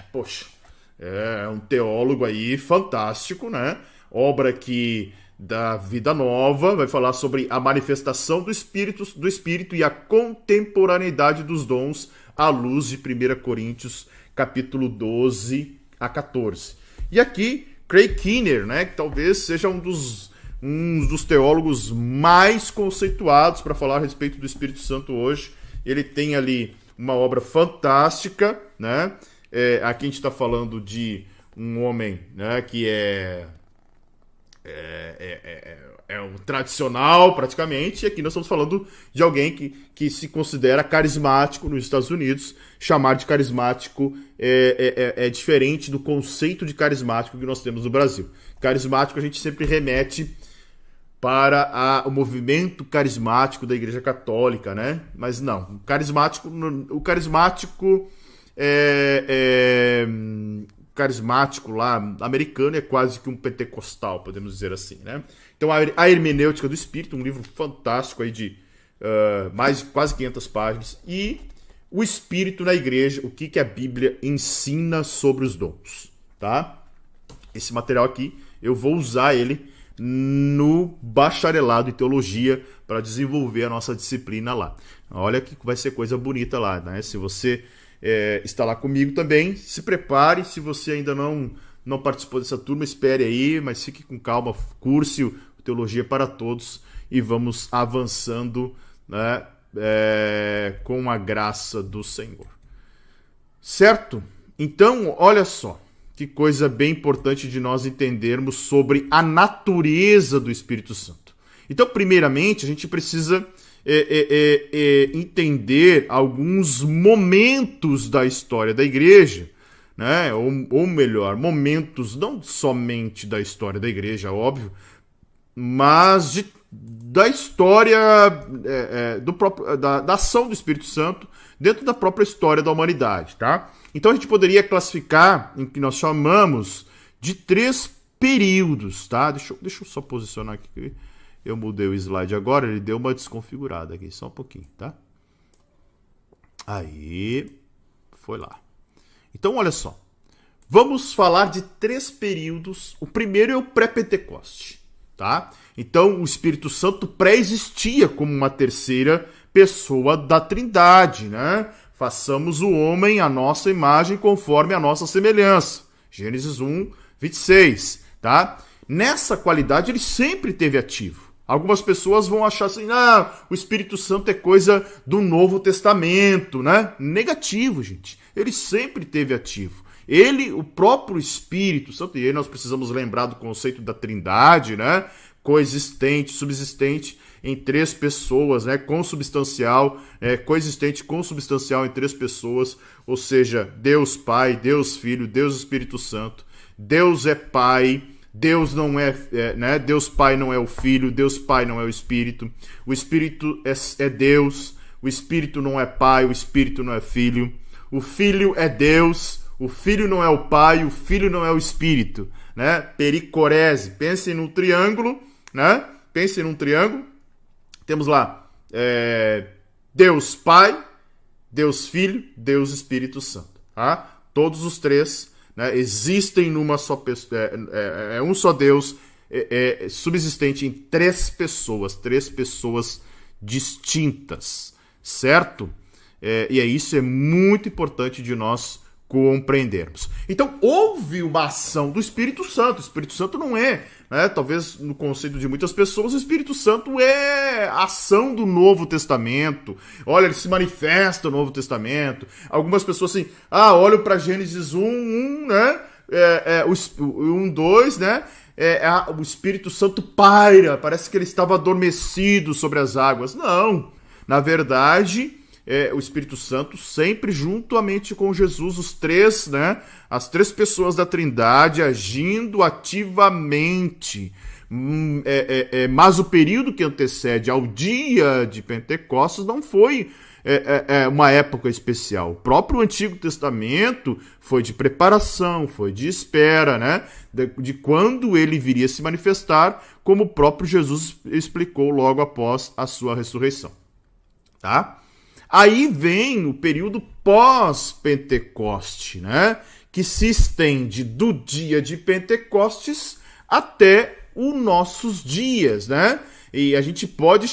um teólogo aí fantástico, né? Obra que da Vida Nova vai falar sobre a manifestação do Espírito e a contemporaneidade dos dons à luz de 1 Coríntios, capítulo 12 a 14. E aqui, Craig Keener, né, que talvez seja um dos teólogos mais conceituados para falar a respeito do Espírito Santo hoje. Ele tem ali uma obra fantástica, né? Aqui a gente está falando de um homem, né, que é um tradicional praticamente, e aqui nós estamos falando de alguém que se considera carismático nos Estados Unidos. Chamar de carismático é diferente do conceito de carismático que nós temos no Brasil. Carismático a gente sempre remete para o movimento carismático da Igreja Católica, né? Mas não, o carismático lá americano é quase que um pentecostal, podemos dizer assim, né? Então, a Hermenêutica do Espírito, um livro fantástico aí de mais de quase 500 páginas, e o Espírito na Igreja, o que a Bíblia ensina sobre os dons, tá? Esse material aqui, eu vou usar ele no bacharelado em teologia para desenvolver a nossa disciplina lá. Olha que vai ser coisa bonita lá, né? Se você está lá comigo também, se prepare. Se você ainda não participou dessa turma, espere aí, mas fique com calma, curse o Teologia para Todos e vamos avançando, né, com a graça do Senhor. Certo? Então, olha só, que coisa bem importante de nós entendermos sobre a natureza do Espírito Santo. Então, primeiramente, a gente precisa entender alguns momentos da história da igreja, né? Ou melhor, momentos não somente da história da igreja, óbvio, mas da história da ação do Espírito Santo dentro da própria história da humanidade, tá? Então a gente poderia classificar em que nós chamamos de 3 períodos, tá? Deixa eu só posicionar aqui. Eu mudei o slide agora, ele deu uma desconfigurada aqui, só um pouquinho, tá? Aí, foi lá. Então, olha só. Vamos falar de 3 períodos. O primeiro é o pré-Pentecoste, tá? Então, o Espírito Santo pré-existia como uma terceira pessoa da Trindade, né? Façamos o homem à nossa imagem conforme a nossa semelhança. Gênesis 1, 26, tá? Nessa qualidade, ele sempre esteve ativo. Algumas pessoas vão achar assim, o Espírito Santo é coisa do Novo Testamento, né? Negativo, gente. Ele sempre esteve ativo. Ele, o próprio Espírito Santo, e aí nós precisamos lembrar do conceito da Trindade, né? Coexistente, subsistente em 3 pessoas, né? Consubstancial, coexistente, consubstancial em 3 pessoas, ou seja, Deus Pai, Deus Filho, Deus Espírito Santo. Deus é Pai, Deus não né? Deus Pai não é o Filho, Deus Pai não é o Espírito. O Espírito é Deus, o Espírito não é Pai, o Espírito não é Filho. O Filho é Deus, o Filho não é o Pai, o Filho não é o Espírito, né? Pericorese. Pensem num triângulo, né? Pensem num triângulo. Temos lá Deus Pai, Deus Filho, Deus Espírito Santo, tá? Todos os 3, né, existem numa só pessoa, um só Deus, subsistente em 3 pessoas distintas, certo? E isso é muito importante de nós compreendermos. Então, houve uma ação do Espírito Santo. O Espírito Santo não é, né, talvez no conceito de muitas pessoas, o Espírito Santo é a ação do Novo Testamento. Olha, ele se manifesta no Novo Testamento. Algumas pessoas assim, olham para Gênesis 1, né, 1, 2, né, o Espírito Santo paira, parece que ele estava adormecido sobre as águas. Não, na verdade, o Espírito Santo sempre juntamente com Jesus, os 3, né, as 3 pessoas da Trindade agindo ativamente. Mas o período que antecede ao dia de Pentecostes não foi uma época especial. O próprio Antigo Testamento foi de preparação, foi de espera, né, de quando ele viria se manifestar, como o próprio Jesus explicou logo após a sua ressurreição, tá? Aí vem o período pós-Pentecoste, né? Que se estende do dia de Pentecostes até os nossos dias, né? E a gente pode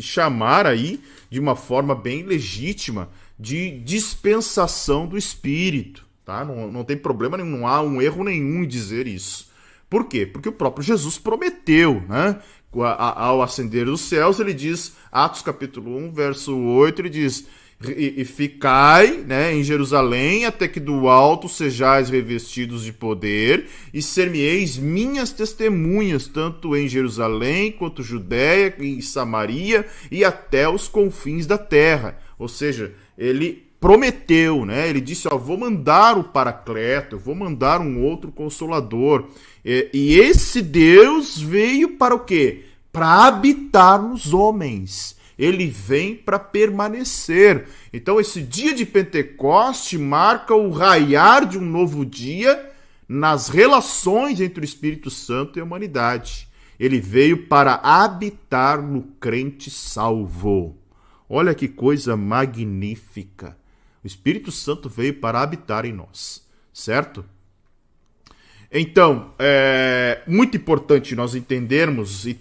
chamar aí, de uma forma bem legítima, de dispensação do Espírito, tá? Não tem problema nenhum, não há um erro nenhum em dizer isso. Por quê? Porque o próprio Jesus prometeu, né? Ao ascender dos céus, ele diz, Atos capítulo 1, verso 8, ele diz, e ficai, né, em Jerusalém, até que do alto sejais revestidos de poder, e ser-me-eis minhas testemunhas, tanto em Jerusalém, quanto Judéia, e Samaria, e até os confins da terra. Ou seja, ele prometeu, né? Ele disse, vou mandar o Paracleto, eu vou mandar um outro Consolador. E esse Deus veio para o quê? Para habitar nos homens. Ele vem para permanecer. Então esse dia de Pentecoste marca o raiar de um novo dia nas relações entre o Espírito Santo e a humanidade. Ele veio para habitar no crente salvo. Olha que coisa magnífica. O Espírito Santo veio para habitar em nós, certo? Então, é muito importante nós entendermos e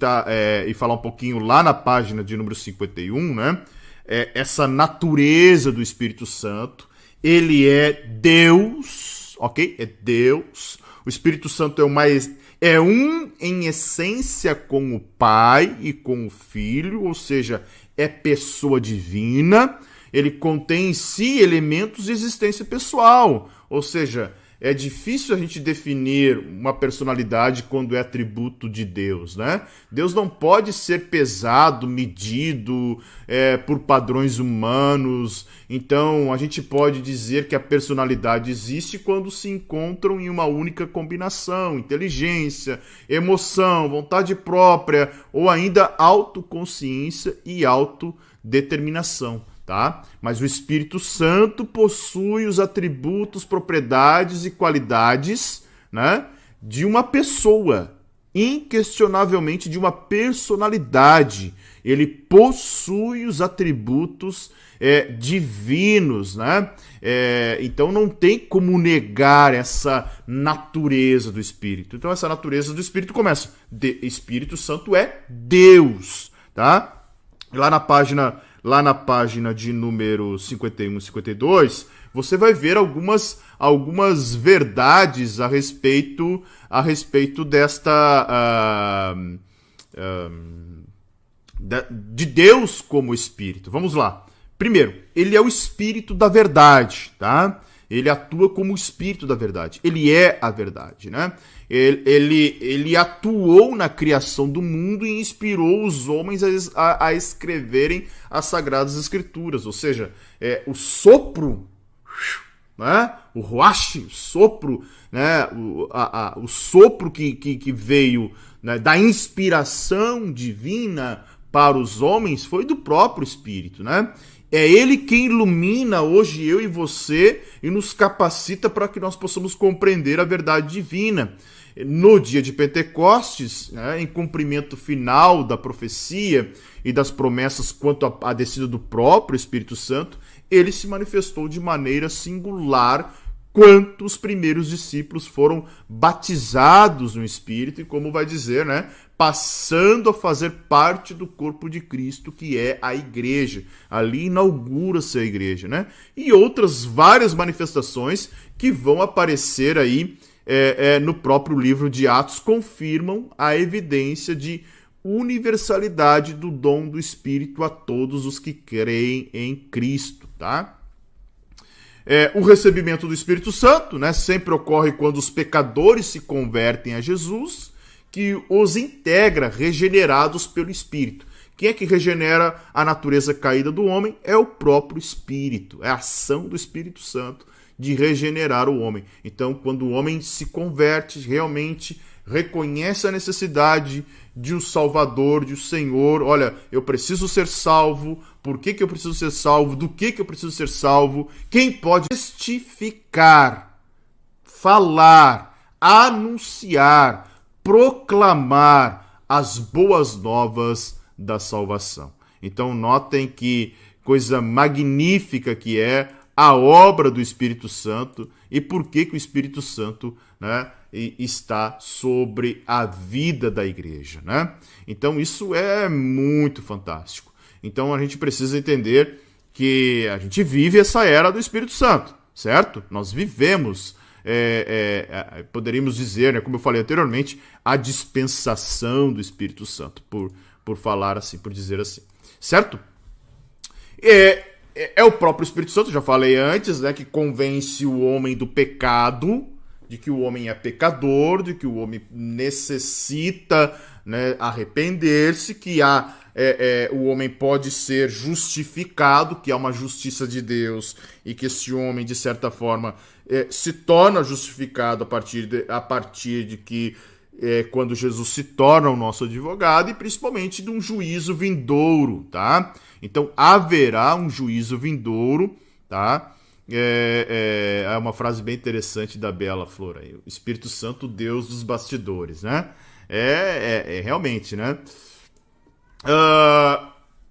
falar um pouquinho lá na página de número 51, né? Essa natureza do Espírito Santo. Ele é Deus, ok? É Deus. O Espírito Santo é um em essência com o Pai e com o Filho, ou seja, é pessoa divina. ele contém em si elementos de existência pessoal, ou seja, é difícil a gente definir uma personalidade quando é atributo de Deus, né? Deus não pode ser pesado, medido por padrões humanos. Então, a gente pode dizer que a personalidade existe quando se encontram em uma única combinação: inteligência, emoção, vontade própria ou ainda autoconsciência e autodeterminação. Tá? Mas o Espírito Santo possui os atributos, propriedades e qualidades, né, de uma pessoa, inquestionavelmente de uma personalidade. Ele possui os atributos divinos, né? Então não tem como negar essa natureza do Espírito. Então essa natureza do Espírito começa: Espírito Santo é Deus, tá? Lá na página de número 51 e 52, você vai ver algumas verdades a respeito desta de Deus como Espírito. Vamos lá. Primeiro, ele é o Espírito da verdade, tá? Ele atua como o Espírito da verdade. Ele é a verdade, né? Ele atuou na criação do mundo e inspirou os homens a escreverem as Sagradas Escrituras. Ou seja, o sopro, né? O ruach, o sopro, né? O sopro que veio, né, da inspiração divina para os homens foi do próprio Espírito, né? É ele quem ilumina hoje eu e você e nos capacita para que nós possamos compreender a verdade divina. No dia de Pentecostes, né, em cumprimento final da profecia e das promessas quanto à descida do próprio Espírito Santo, ele se manifestou de maneira singular quanto os primeiros discípulos foram batizados no Espírito e, como vai dizer, né, passando a fazer parte do corpo de Cristo, que é a igreja. Ali inaugura-se a igreja, né? E outras várias manifestações que vão aparecer aí no próprio livro de Atos confirmam a evidência de universalidade do dom do Espírito a todos os que creem em Cristo, tá? O recebimento do Espírito Santo, né, sempre ocorre quando os pecadores se convertem a Jesus, que os integra regenerados pelo Espírito. Quem é que regenera a natureza caída do homem? É o próprio Espírito, é a ação do Espírito Santo de regenerar o homem. Então, quando o homem se converte, realmente reconhece a necessidade de um Salvador, de um Senhor. Olha, eu preciso ser salvo. Por que eu preciso ser salvo? Do que eu preciso ser salvo? Quem pode testificar, falar, anunciar, proclamar as boas novas da salvação? Então, notem que coisa magnífica que é a obra do Espírito Santo e por que o Espírito Santo, né, está sobre a vida da igreja, né? Então isso é muito fantástico. Então a gente precisa entender que a gente vive essa era do Espírito Santo, certo? Nós vivemos, poderíamos dizer, né, como eu falei anteriormente, a dispensação do Espírito Santo, por falar assim, por dizer assim, certo? É o próprio Espírito Santo, já falei antes, né, que convence o homem do pecado, de que o homem é pecador, de que o homem necessita, né, arrepender-se, que o homem pode ser justificado, que há uma justiça de Deus, e que esse homem, de certa forma, se torna justificado a partir de que quando Jesus se torna o nosso advogado, e principalmente de um juízo vindouro, tá? Então haverá um juízo vindouro, tá? É uma frase bem interessante da Bela Flor aí. O Espírito Santo, Deus dos bastidores, né? Realmente, né?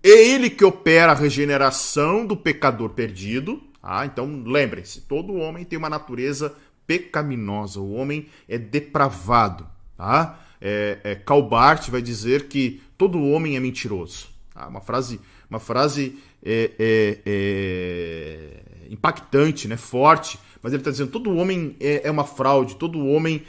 É ele que opera a regeneração do pecador perdido. Então, lembrem-se, todo homem tem uma natureza pecaminosa. O homem é depravado. Tá? Calbart vai dizer que todo homem é mentiroso. Tá? Uma frase impactante, né? Forte, mas ele está dizendo que todo homem é uma fraude, todo homem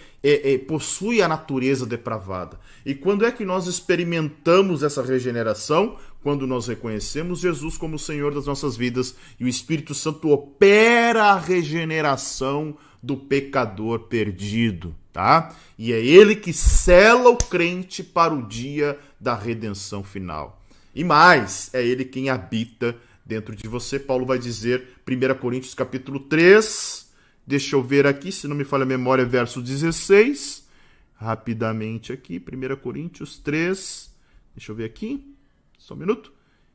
possui a natureza depravada. E quando é que nós experimentamos essa regeneração? quando nós reconhecemos Jesus como o Senhor das nossas vidas e o Espírito Santo opera a regeneração do pecador perdido, tá? E é ele que sela o crente para o dia da redenção final. E mais, é ele quem habita dentro de você. Paulo vai dizer, 1 Coríntios capítulo 3, deixa eu ver aqui, se não me falha a memória, verso 16, rapidamente aqui, 1 Coríntios 3, deixa eu ver aqui, só um minuto,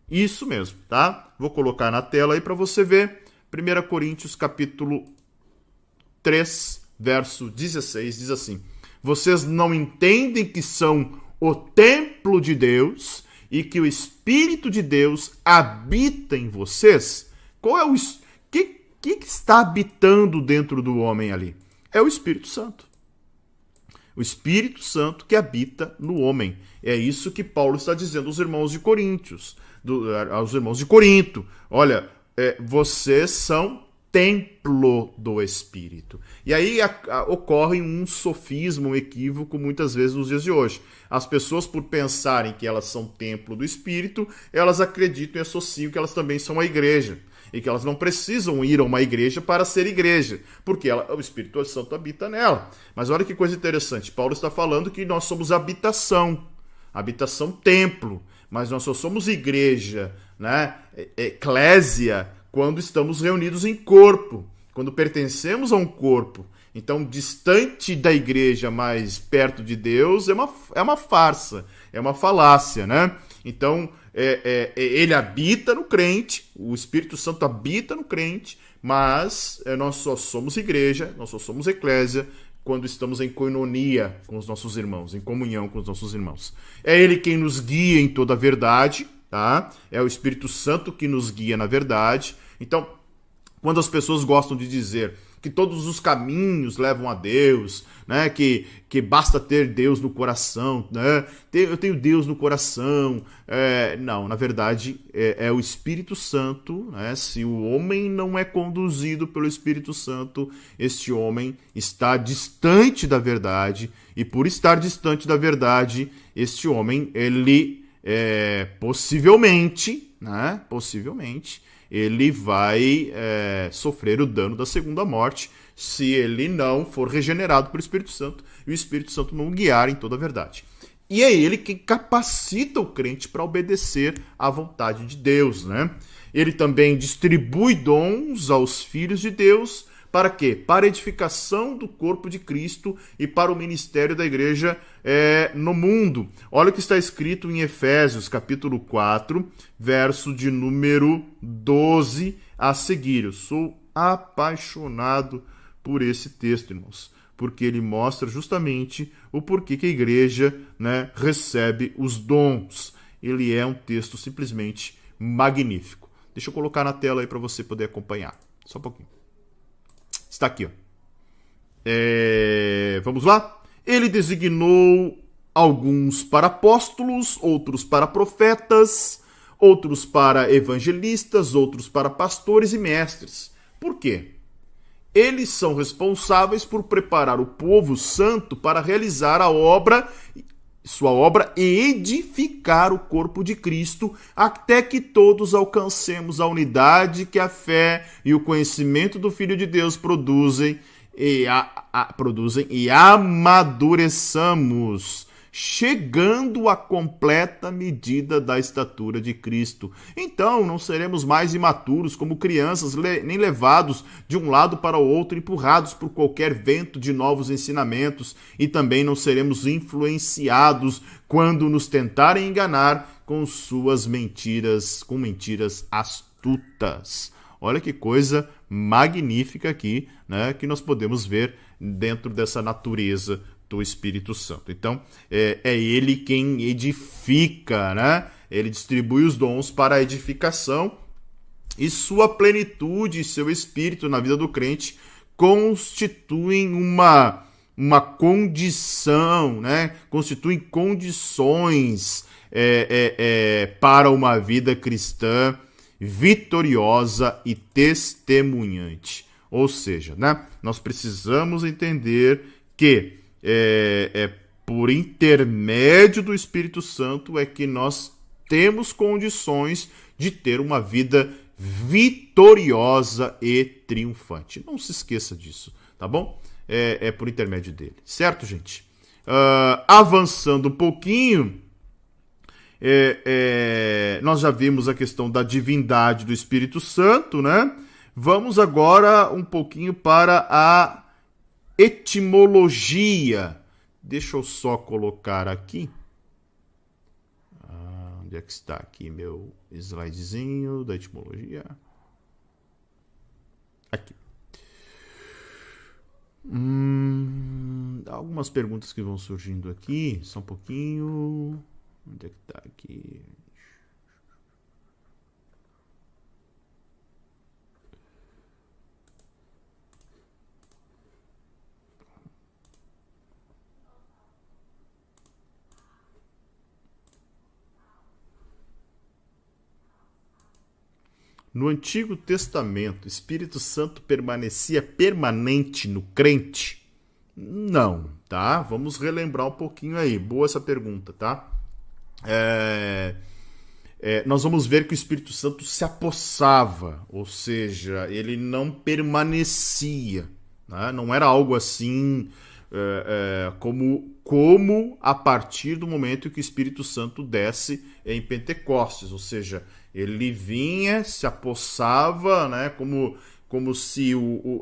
isso mesmo, tá? Vou colocar na tela aí para você ver, 1 Coríntios capítulo 3, verso 16, diz assim: vocês não entendem que são o templo de Deus e que o Espírito de Deus habita em vocês? Qual é o que está habitando dentro do homem ali? É o Espírito Santo. O Espírito Santo que habita no homem. É isso que Paulo está dizendo aos irmãos de Coríntios, aos irmãos de Corinto. Olha, vocês são templo do Espírito. E aí ocorre um sofisma, um equívoco muitas vezes nos dias de hoje. As pessoas, por pensarem que elas são templo do Espírito, elas acreditam e associam que elas também são a igreja. E que elas não precisam ir a uma igreja para ser igreja, porque o Espírito Santo habita nela. Mas olha que coisa interessante, Paulo está falando que nós somos habitação templo, mas nós só somos igreja, né? Eclésia, quando estamos reunidos em corpo, quando pertencemos a um corpo. Então, distante da igreja, mais perto de Deus, é uma farsa, é uma falácia, né? Então, ele habita no crente, o Espírito Santo habita no crente, mas nós só somos igreja, nós só somos eclésia, quando estamos em coinonia com os nossos irmãos, em comunhão com os nossos irmãos. É ele quem nos guia em toda a verdade, tá? É o Espírito Santo que nos guia na verdade. Então, quando as pessoas gostam de dizer que todos os caminhos levam a Deus, né? Que basta ter Deus no coração, né? Eu tenho Deus no coração. Não, na verdade, é o Espírito Santo, né? Se o homem não é conduzido pelo Espírito Santo, este homem está distante da verdade, e por estar distante da verdade, este homem, ele possivelmente, né? Possivelmente, ele vai sofrer o dano da segunda morte se ele não for regenerado pelo Espírito Santo e o Espírito Santo não o guiar em toda a verdade. E é ele quem capacita o crente para obedecer à vontade de Deus, né? Ele também distribui dons aos filhos de Deus. Para quê? Para a edificação do corpo de Cristo e para o ministério da igreja no mundo. Olha o que está escrito em Efésios, capítulo 4, verso de número 12 a seguir. Eu sou apaixonado por esse texto, irmãos, porque ele mostra justamente o porquê que a igreja, né, recebe os dons. Ele é um texto simplesmente magnífico. Deixa eu colocar na tela aí para você poder acompanhar. Só um pouquinho. Está aqui, ó. Vamos lá? Ele designou alguns para apóstolos, outros para profetas, outros para evangelistas, outros para pastores e mestres. Por quê? Eles são responsáveis por preparar o povo santo para realizar sua obra e edificar o corpo de Cristo, até que todos alcancemos a unidade que a fé e o conhecimento do Filho de Deus produzem e amadureçamos, chegando à completa medida da estatura de Cristo. Então não seremos mais imaturos como crianças, nem levados de um lado para o outro, empurrados por qualquer vento de novos ensinamentos, e também não seremos influenciados quando nos tentarem enganar com mentiras astutas. Olha que coisa magnífica aqui, né, que nós podemos ver dentro dessa natureza do Espírito Santo. Então, é ele quem edifica, né? Ele distribui os dons para a edificação, e sua plenitude e seu Espírito na vida do crente constituem uma condição, né? Constituem condições para uma vida cristã vitoriosa e testemunhante. Ou seja, né? Nós precisamos entender que por intermédio do Espírito Santo é que nós temos condições de ter uma vida vitoriosa e triunfante. Não se esqueça disso, tá bom? É por intermédio dele, certo, gente? Avançando um pouquinho, nós já vimos a questão da divindade do Espírito Santo, né? Vamos agora um pouquinho para a etimologia. Deixa eu só colocar aqui. Onde é que está aqui meu slidezinho da etimologia? Aqui. Algumas perguntas que vão surgindo aqui. Só um pouquinho. Onde é que está aqui? No Antigo Testamento, o Espírito Santo permanecia permanente no crente? Não, tá? Vamos relembrar um pouquinho aí. Boa essa pergunta, tá? Nós vamos ver que o Espírito Santo se apossava, ou seja, ele não permanecia, né? Não era algo assim como a partir do momento que o Espírito Santo desce em Pentecostes, ou seja, ele vinha, se apossava, né, como se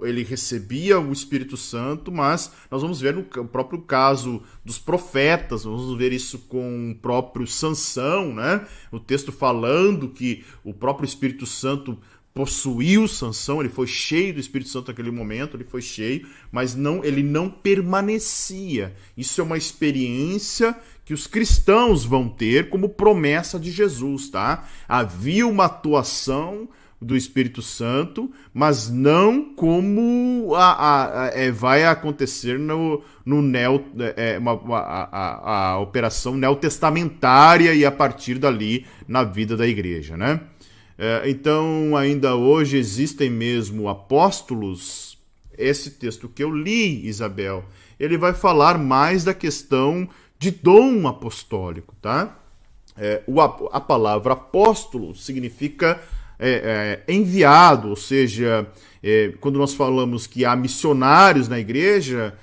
ele recebia o Espírito Santo, mas nós vamos ver no próprio caso dos profetas, vamos ver isso com o próprio Sansão, né? O texto falando que o próprio Espírito Santo possuiu Sansão, ele foi cheio do Espírito Santo naquele momento, ele foi cheio, mas ele não permanecia. Isso é uma experiência que os cristãos vão ter como promessa de Jesus, tá? Havia uma atuação do Espírito Santo, mas não como vai acontecer a operação neotestamentária e a partir dali na vida da igreja, né? Então, ainda hoje existem mesmo apóstolos. Esse texto que eu li, Isabel, ele vai falar mais da questão de dom apostólico, tá? A palavra apóstolo significa enviado, ou seja, quando nós falamos que há missionários na igreja,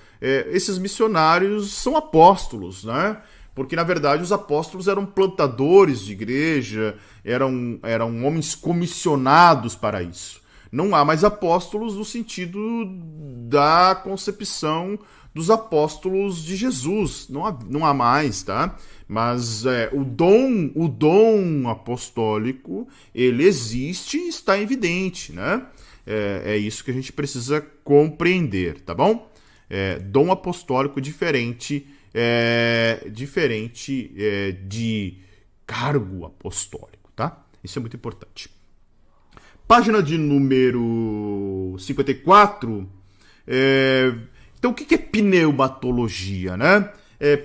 esses missionários são apóstolos, né? Porque, na verdade, os apóstolos eram plantadores de igreja, eram homens comissionados para isso. Não há mais apóstolos no sentido da concepção dos apóstolos de Jesus. Não há mais, tá? Mas o dom apostólico, ele existe e está evidente, né? É isso que a gente precisa compreender, tá bom? Dom apostólico diferente de cargo apostólico, tá? Isso é muito importante. Página de número 54. Então, o que é pneumatologia, né?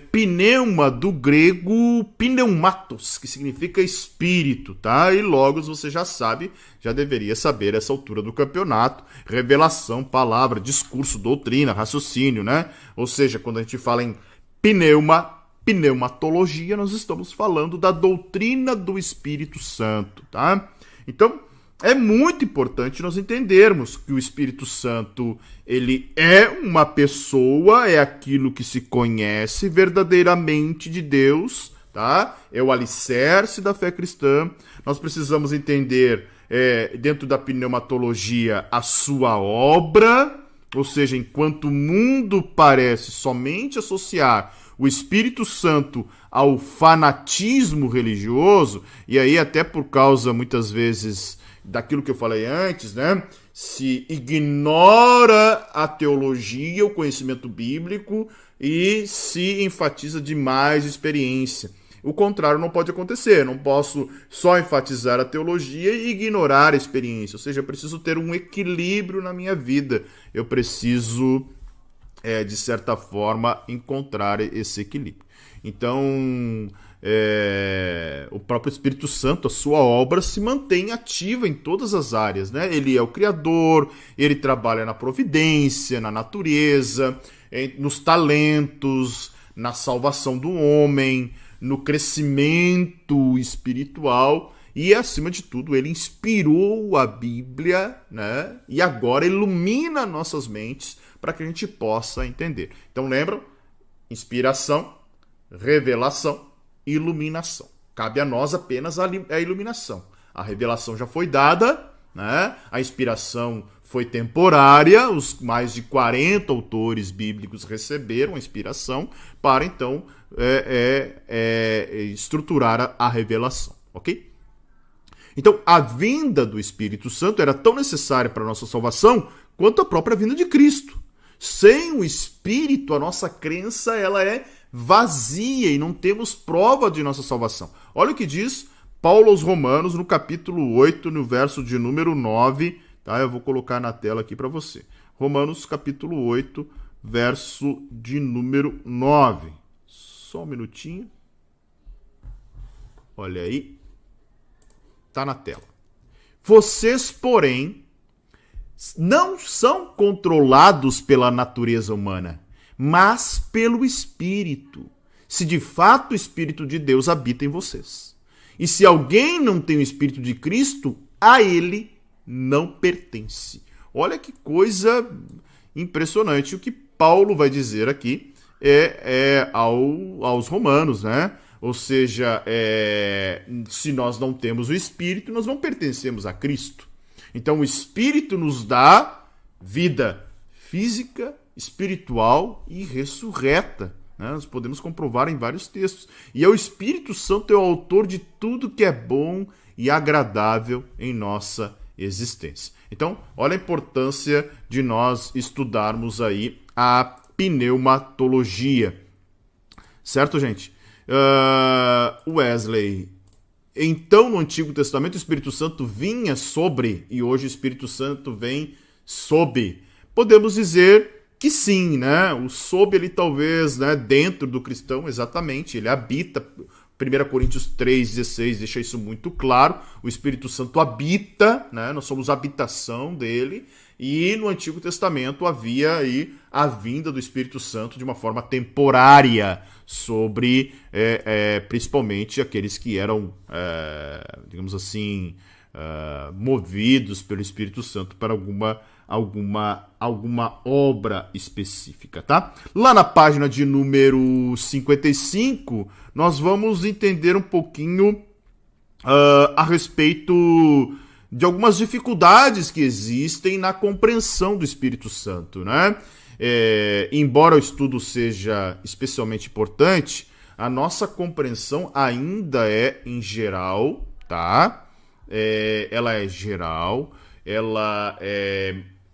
Pneuma, do grego pneumatos, que significa espírito, tá? E logos você já sabe, já deveria saber essa altura do campeonato. Revelação, palavra, discurso, doutrina, raciocínio, né? Ou seja, quando a gente fala em pneumatologia, nós estamos falando da doutrina do Espírito Santo, tá? Então, é muito importante nós entendermos que o Espírito Santo, ele é uma pessoa, é aquilo que se conhece verdadeiramente de Deus, tá? É o alicerce da fé cristã. Nós precisamos entender, dentro da pneumatologia, a sua obra, ou seja, enquanto o mundo parece somente associar o Espírito Santo ao fanatismo religioso, e aí até por causa, muitas vezes, daquilo que eu falei antes, né? Se ignora a teologia, o conhecimento bíblico e se enfatiza demais a experiência. O contrário não pode acontecer. Não posso só enfatizar a teologia e ignorar a experiência. Ou seja, eu preciso ter um equilíbrio na minha vida. Eu preciso, de certa forma, encontrar esse equilíbrio. Então, o próprio Espírito Santo, a sua obra, se mantém ativa em todas as áreas, né? Ele é o Criador, ele trabalha na providência, na natureza, nos talentos, na salvação do homem, no crescimento espiritual e, acima de tudo, ele inspirou a Bíblia, né? E agora ilumina nossas mentes para que a gente possa entender. Então, lembram? Inspiração, revelação, iluminação. Cabe a nós apenas a iluminação. A revelação já foi dada, né? A inspiração foi temporária, os mais de 40 autores bíblicos receberam a inspiração para, então, estruturar a revelação, ok? Então, a vinda do Espírito Santo era tão necessária para a nossa salvação quanto a própria vinda de Cristo. Sem o Espírito, a nossa crença ela é vazia e não temos prova de nossa salvação. Olha o que diz Paulo aos Romanos, no capítulo 8, no verso de número 9, tá? Eu vou colocar na tela aqui para você. Romanos, capítulo 8, verso de número 9. Só um minutinho. Olha aí. Tá na tela. Vocês, porém, não são controlados pela natureza humana, mas pelo Espírito, se de fato o Espírito de Deus habita em vocês. E se alguém não tem o Espírito de Cristo, a ele não pertence. Olha que coisa impressionante o que Paulo vai dizer aqui aos romanos, né? Ou seja, se nós não temos o Espírito, nós não pertencemos a Cristo. Então o Espírito nos dá vida física, espiritual e ressurreta. Né? Nós podemos comprovar em vários textos. E é o Espírito Santo é o autor de tudo que é bom e agradável em nossa existência. Então, olha a importância de nós estudarmos aí a pneumatologia. Certo, gente? Wesley, então no Antigo Testamento o Espírito Santo vinha sobre e hoje o Espírito Santo vem sob. Podemos dizer que sim, né? O sob ele talvez, né, dentro do cristão, exatamente, ele habita. 1 Coríntios 3,16 deixa isso muito claro. O Espírito Santo habita, né? Nós somos habitação dele. E no Antigo Testamento havia aí a vinda do Espírito Santo de uma forma temporária sobre, principalmente, aqueles que eram, digamos assim, movidos pelo Espírito Santo para alguma obra específica, tá? Lá na página de número 55, nós vamos entender um pouquinho a respeito de algumas dificuldades que existem na compreensão do Espírito Santo, né? Embora o estudo seja especialmente importante, a nossa compreensão ainda é em geral, tá? Ela é geral,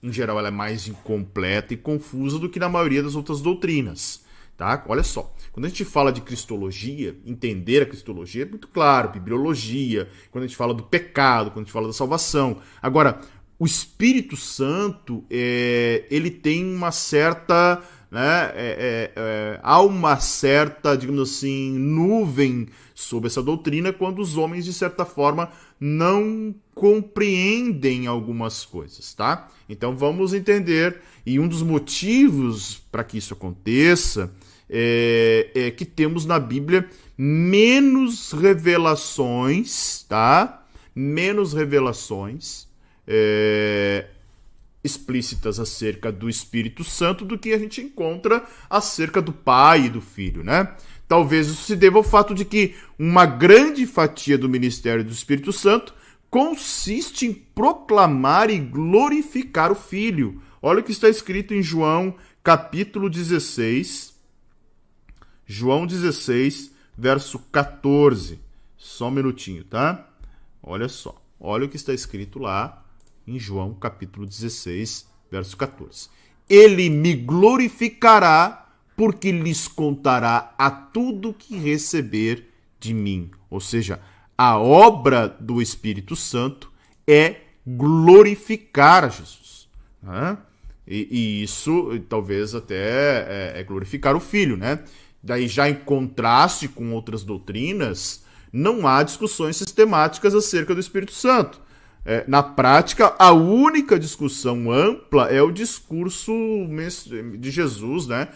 em geral ela é mais incompleta e confusa do que na maioria das outras doutrinas, tá? Olha só, quando a gente fala de cristologia, entender a cristologia é muito claro, bibliologia, quando a gente fala do pecado, quando a gente fala da salvação. Agora, o Espírito Santo, ele tem uma certa, né, há uma certa, digamos assim, nuvem sobre essa doutrina quando os homens, de certa forma, não compreendem algumas coisas, tá? Então vamos entender, e um dos motivos para que isso aconteça é que temos na Bíblia menos revelações, tá? Menos revelações explícitas acerca do Espírito Santo do que a gente encontra acerca do Pai e do Filho, né? Talvez isso se deva ao fato de que uma grande fatia do ministério do Espírito Santo consiste em proclamar e glorificar o Filho. Olha o que está escrito em João, capítulo 16. João 16, verso 14. Só um minutinho, tá? Olha só. Olha o que está escrito lá em João, capítulo 16, verso 14. Ele me glorificará, porque lhes contará a tudo que receber de mim. Ou seja, a obra do Espírito Santo é glorificar a Jesus. Né? E isso, talvez até, é glorificar o Filho, né? Daí, já em contraste com outras doutrinas, não há discussões sistemáticas acerca do Espírito Santo. Na prática, a única discussão ampla é o discurso de Jesus, né?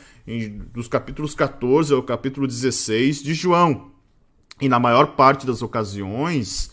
Dos capítulos 14 ao capítulo 16 de João. E na maior parte das ocasiões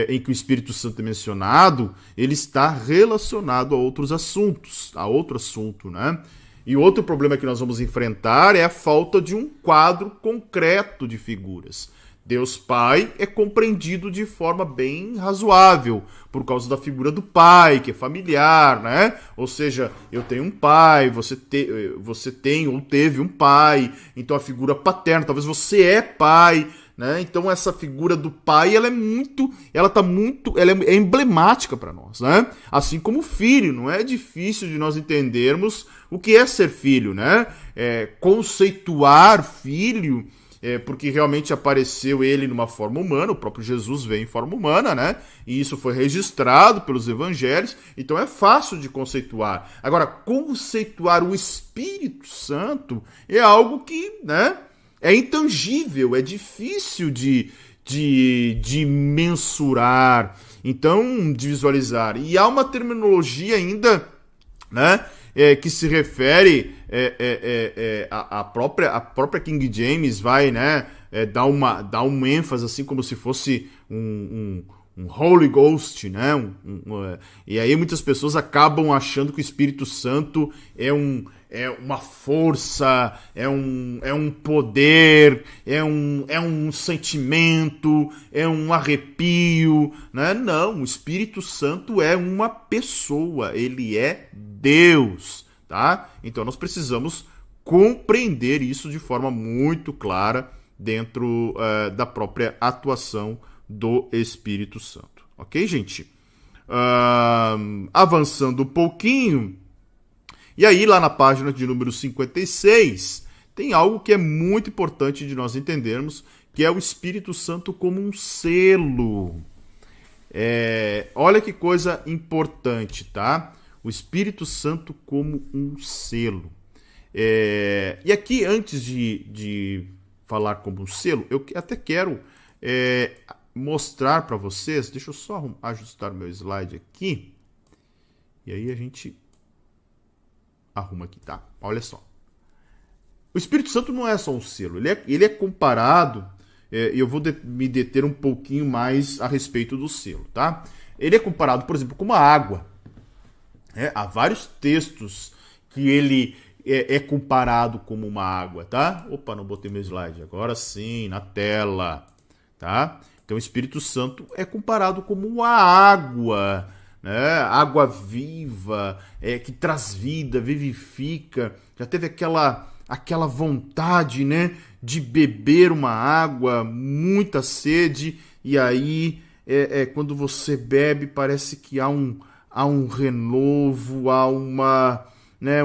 em que o Espírito Santo é mencionado, ele está relacionado a outros assuntos, a outro assunto, né? E outro problema que nós vamos enfrentar é a falta de um quadro concreto de figuras. Deus Pai é compreendido de forma bem razoável, por causa da figura do pai, que é familiar, né? Ou seja, eu tenho um pai, você tem ou teve um pai, então a figura paterna, talvez você é pai, né? Então essa figura do pai, ela é emblemática para nós, né? Assim como o filho, não é difícil de nós entendermos o que é ser filho, né? Conceituar filho, porque realmente apareceu ele numa forma humana, o próprio Jesus veio em forma humana, né? E isso foi registrado pelos evangelhos, então é fácil de conceituar. Agora, conceituar o Espírito Santo é algo que, né, é intangível, é difícil de mensurar, então de visualizar. E há uma terminologia ainda, né, que se refere a própria King James vai, né, dar um ênfase assim como se fosse um Holy Ghost, né? E aí muitas pessoas acabam achando que o Espírito Santo é uma força, é um poder, é um sentimento, é um arrepio, né? Não, o Espírito Santo é uma pessoa, ele é Deus, tá? Então nós precisamos compreender isso de forma muito clara dentro da própria atuação do Espírito Santo. Ok, gente? Avançando um pouquinho, e aí lá na página de número 56, tem algo que é muito importante de nós entendermos, que é o Espírito Santo como um selo. Olha que coisa importante, tá? O Espírito Santo como um selo. E aqui, antes de falar como um selo, eu até quero mostrar para vocês, deixa eu só ajustar o meu slide aqui, e aí a gente arruma aqui, tá? Olha só. O Espírito Santo não é só um selo, ele é comparado, e eu vou me deter um pouquinho mais a respeito do selo, tá? Ele é comparado, por exemplo, com uma água. Há vários textos que ele é comparado como uma água, tá? Opa, não botei meu slide, agora sim, na tela, tá? Então o Espírito Santo é comparado como uma água, né? Água viva, que traz vida, vivifica. Já teve aquela vontade, né, de beber uma água, muita sede, e aí quando você bebe parece que há um renovo, há uma, né,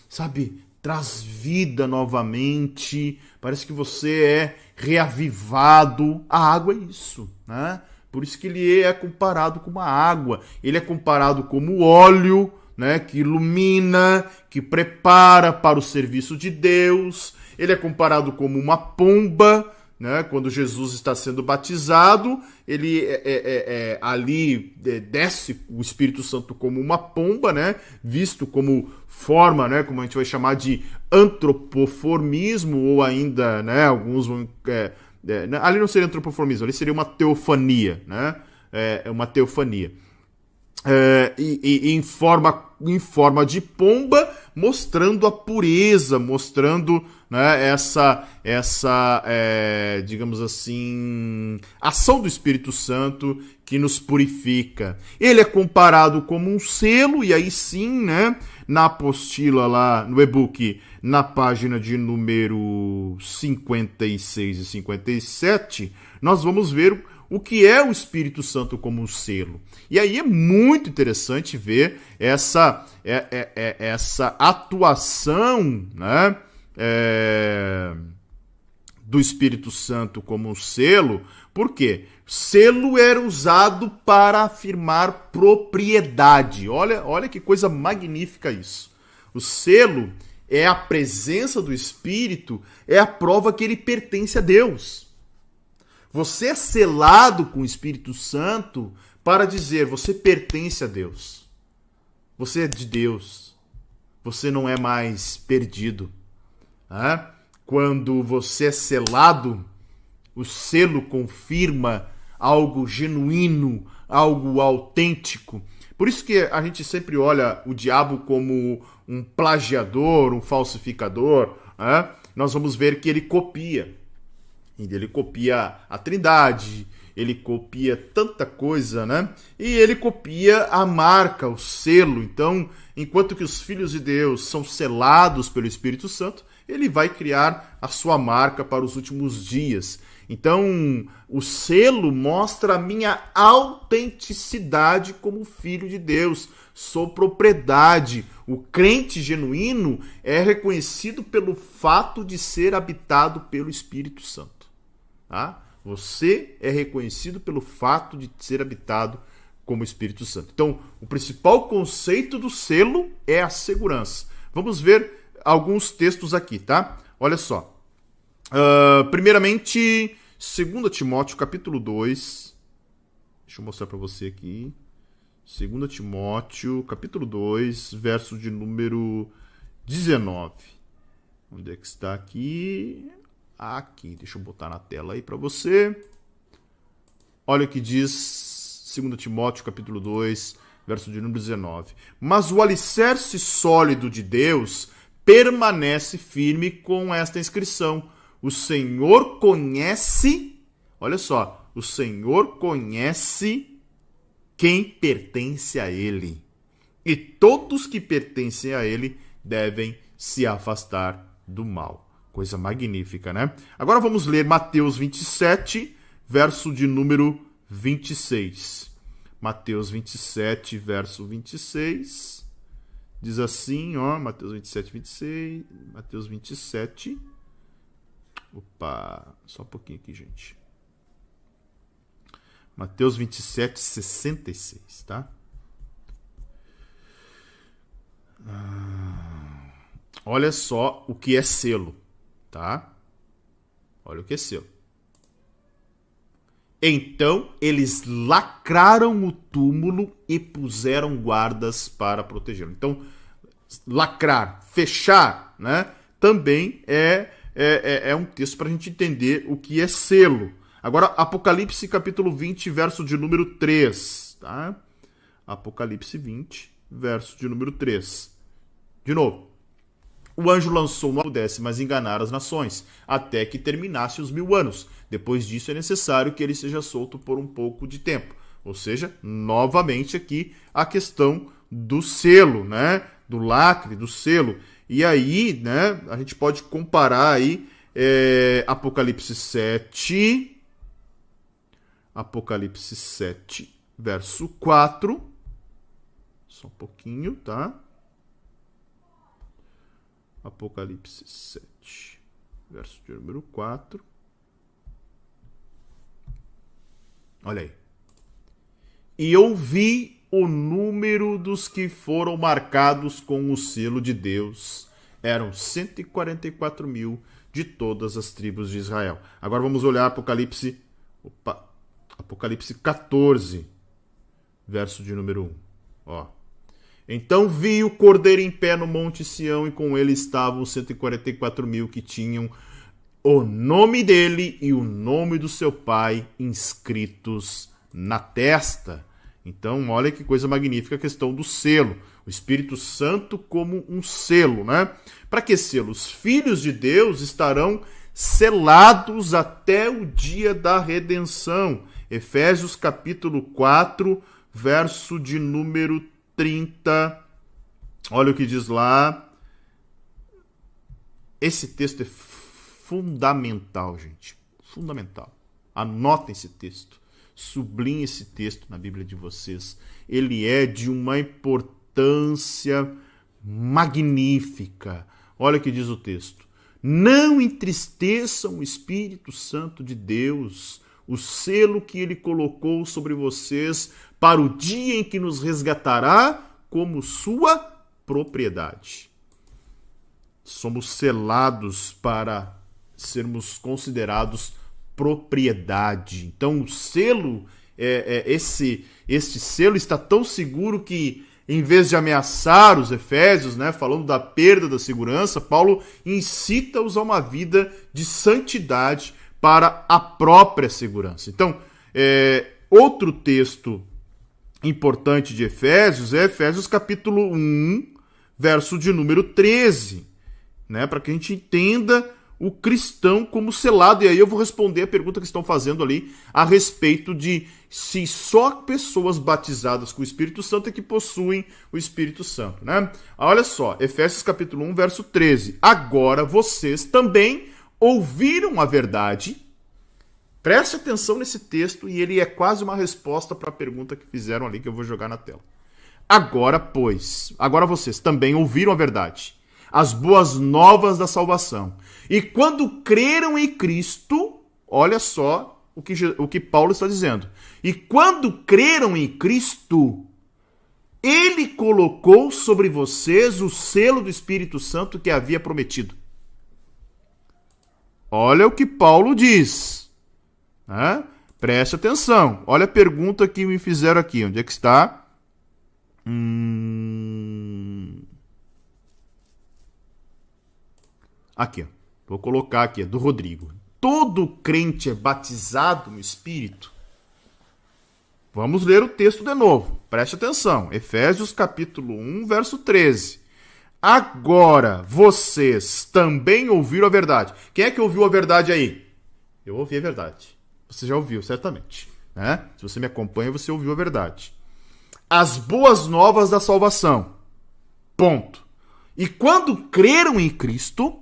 sabe, traz vida novamente, parece que você é reavivado. A água é isso, né? Por isso que ele é comparado com uma água. Ele é comparado como óleo, né, que ilumina, que prepara para o serviço de Deus. Ele é comparado como uma pomba, né? Quando Jesus está sendo batizado, ele ali desce o Espírito Santo como uma pomba, né? Visto como forma, né? Como a gente vai chamar de antropoformismo, ou ainda, né? Alguns vão... ali não seria antropoformismo, ali seria uma teofania, né? Uma teofania. Em forma de pomba, mostrando a pureza, mostrando, né, essa digamos assim, ação do Espírito Santo que nos purifica. Ele é comparado como um selo, e aí sim, né, na apostila lá, no e-book, na página de número 56 e 57, nós vamos ver o que é o Espírito Santo como um selo. E aí é muito interessante ver essa atuação, né, do Espírito Santo como um selo. Por quê? Selo era usado para afirmar propriedade. Olha que coisa magnífica isso. O selo é a presença do Espírito, é a prova que ele pertence a Deus. Você é selado com o Espírito Santo para dizer: você pertence a Deus. Você é de Deus. Você não é mais perdido. Quando você é selado, O selo confirma algo genuíno, algo autêntico. Por isso que a gente sempre olha o diabo como um plagiador, um falsificador, né? Nós vamos ver que ele copia. Ele copia a Trindade, ele copia tanta coisa, né? E ele copia a marca, o selo. Então, enquanto que os filhos de Deus são selados pelo Espírito Santo, ele vai criar a sua marca para os últimos dias. Então, o selo mostra a minha autenticidade como filho de Deus. Sou propriedade. O crente genuíno é reconhecido pelo fato de ser habitado pelo Espírito Santo. Tá? Você é reconhecido pelo fato de ser habitado como Espírito Santo. Então, o principal conceito do selo é a segurança. Vamos ver alguns textos aqui, tá? Olha só. Primeiramente, 2 Timóteo, capítulo 2. Deixa eu mostrar para você aqui. 2 Timóteo, capítulo 2, verso de número 19. Onde é que está aqui? Aqui, deixa eu botar na tela aí para você. Olha o que diz 2 Timóteo, capítulo 2, verso de número 19. Mas o alicerce sólido de Deus permanece firme com esta inscrição: o Senhor conhece, olha só, o Senhor conhece quem pertence a Ele. E todos que pertencem a Ele devem se afastar do mal. Coisa magnífica, né? Agora vamos ler Mateus 27, verso de número 26. Mateus 27, verso 26. Diz assim, ó, Mateus 27, 26. Mateus 27. Opa, só um pouquinho aqui, gente. Mateus 27, 66, tá? Olha só o que é selo, tá? Olha o que é selo. Então eles lacraram o túmulo e puseram guardas para protegê-lo. Então, lacrar, fechar, né? Também é um texto para a gente entender o que é selo. Agora, Apocalipse capítulo 20, verso de número 3. Tá? Apocalipse 20, verso de número 3. De novo. O anjo lançou não pudesse mais enganar as nações, até que terminasse os 1000 anos. Depois disso é necessário que ele seja solto por um pouco de tempo. Ou seja, novamente aqui a questão do selo, né? Do lacre, do selo. E aí, né, a gente pode comparar aí Apocalipse 7, verso 4. Só um pouquinho, tá? Apocalipse 7, verso de número 4. Olha aí. E eu vi o número dos que foram marcados com o selo de Deus. Eram 144 mil de todas as tribos de Israel. Agora vamos olhar Apocalipse 14, verso de número 1. Ó. Então vi o Cordeiro em pé no Monte Sião, e com ele estavam 144 mil que tinham o nome dele e o nome do seu pai inscritos na testa. Então, olha que coisa magnífica a questão do selo. O Espírito Santo como um selo, né? Para que selo? Os filhos de Deus estarão selados até o dia da redenção. Efésios capítulo 4, verso de número 30. Olha o que diz lá. Esse texto é fundamental, gente. Fundamental. Anotem esse texto. Sublinhe esse texto na Bíblia de vocês. Ele é de uma importância magnífica. Olha o que diz o texto. Não entristeçam o Espírito Santo de Deus, o selo que ele colocou sobre vocês para o dia em que nos resgatará como sua propriedade. Somos selados para sermos considerados propriedade. Então o selo, este selo está tão seguro que, em vez de ameaçar os efésios, né, falando da perda da segurança, Paulo incita-os a uma vida de santidade para a própria segurança. Então, outro texto importante de Efésios é Efésios capítulo 1, verso de número 13, né? Para que a gente entenda o cristão como selado. E aí eu vou responder a pergunta que estão fazendo ali a respeito de se só pessoas batizadas com o Espírito Santo é que possuem o Espírito Santo, né? Olha só, Efésios capítulo 1, verso 13. Agora vocês também ouviram a verdade. Preste atenção nesse texto e ele é quase uma resposta para a pergunta que fizeram ali, que eu vou jogar na tela. Agora vocês também ouviram a verdade, as boas novas da salvação. E quando creram em Cristo, olha só o que Paulo está dizendo. E quando creram em Cristo, ele colocou sobre vocês o selo do Espírito Santo que havia prometido. Olha o que Paulo diz. Né? Preste atenção. Olha a pergunta que me fizeram aqui. Onde é que está? Aqui, ó. Vou colocar aqui, do Rodrigo. Todo crente é batizado no Espírito? Vamos ler o texto de novo. Preste atenção. Efésios capítulo 1, verso 13. Agora, vocês também ouviram a verdade. Quem é que ouviu a verdade aí? Eu ouvi a verdade. Você já ouviu, certamente. Né? Se você me acompanha, você ouviu a verdade. As boas novas da salvação. Ponto. E quando creram em Cristo,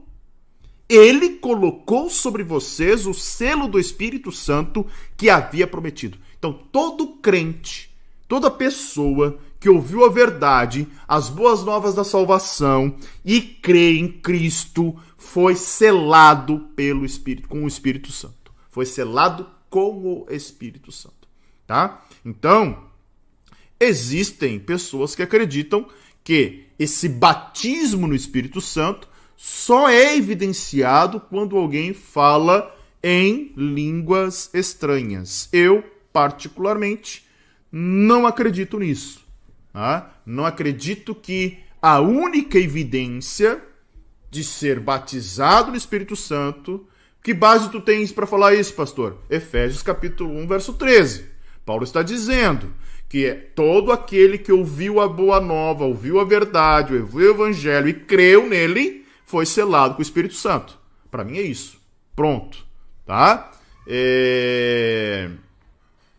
ele colocou sobre vocês o selo do Espírito Santo que havia prometido. Então, todo crente, toda pessoa que ouviu a verdade, as boas novas da salvação e crê em Cristo, foi selado pelo Espírito, com o Espírito Santo. Foi selado com o Espírito Santo. Tá? Então, existem pessoas que acreditam que esse batismo no Espírito Santo só é evidenciado quando alguém fala em línguas estranhas. Eu, particularmente, não acredito nisso. Tá? Não acredito que a única evidência de ser batizado no Espírito Santo... Que base tu tens para falar isso, pastor? Efésios capítulo 1, verso 13. Paulo está dizendo que todo aquele que ouviu a boa nova, ouviu a verdade, ouviu o evangelho e creu nele, foi selado com o Espírito Santo. Para mim é isso. Pronto. Tá?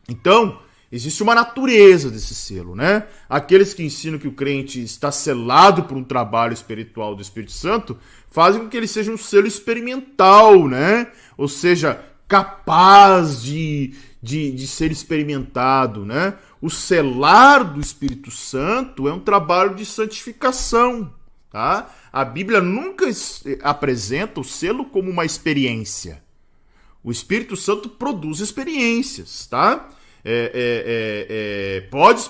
Então, existe uma natureza desse selo, né? Aqueles que ensinam que o crente está selado por um trabalho espiritual do Espírito Santo fazem com que ele seja um selo experimental, né? Ou seja, capaz de ser experimentado, né? O selar do Espírito Santo é um trabalho de santificação, tá? A Bíblia nunca apresenta o selo como uma experiência. O Espírito Santo produz experiências, tá? Pode